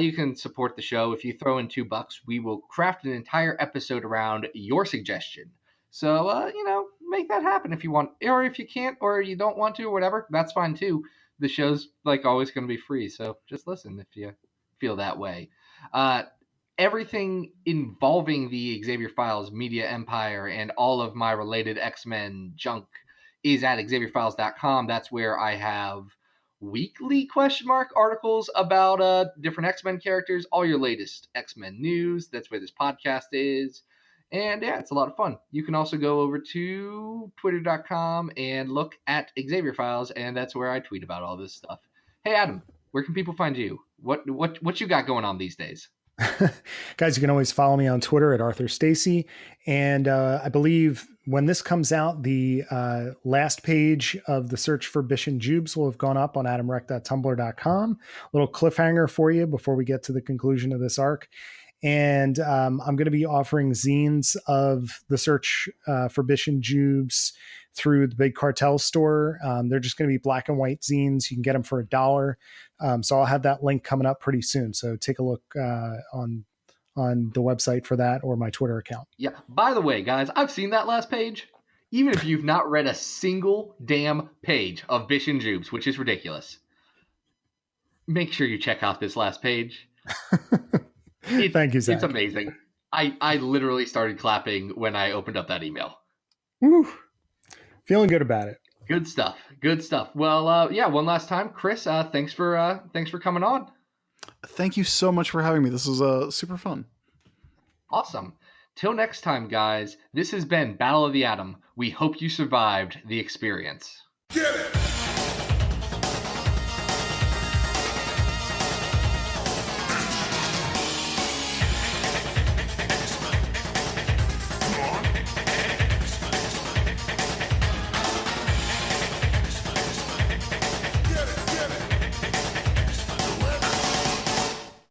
You can support the show. If you throw in $2, we will craft an entire episode around your suggestion. So, make that happen if you want, or if you can't, or you don't want to, or whatever, that's fine too. The show's like always going to be free. So just listen if you feel that way. Everything involving the Xavier Files media empire and all of my related X-Men junk is at XavierFiles.com. That's where I have weekly articles about different X-Men characters, all your latest X-Men news. That's where this podcast is. And yeah, it's a lot of fun. You can also go over to twitter.com and look at Xavier Files, and that's where I tweet about all this stuff. Hey, Adam, where can people find you? What you got going on these days? Guys, you can always follow me on Twitter at Arthur Stacy. And I believe when this comes out, the last page of the search for Bish and Jubes will have gone up on adamrec.tumblr.com. Little cliffhanger for you before we get to the conclusion of this arc. And I'm going to be offering zines of the search for Bish and Jubes through the Big Cartel store. They're just going to be black and white zines. You can get them for $1. So I'll have that link coming up pretty soon. So take a look on the website for that or my Twitter account. Yeah. By the way, guys, I've seen that last page. Even if you've not read a single damn page of Bish and Jubes, which is ridiculous, make sure you check out this last page. Thank you, Zack. It's amazing. I literally started clapping when I opened up that email. Woo. Feeling good about it. Good stuff. Well, one last time, Chris, thanks for coming on. Thank you so much for having me. This was super fun. Awesome. Till next time, guys, this has been Battle of the Atom. We hope you survived the experience. Get it!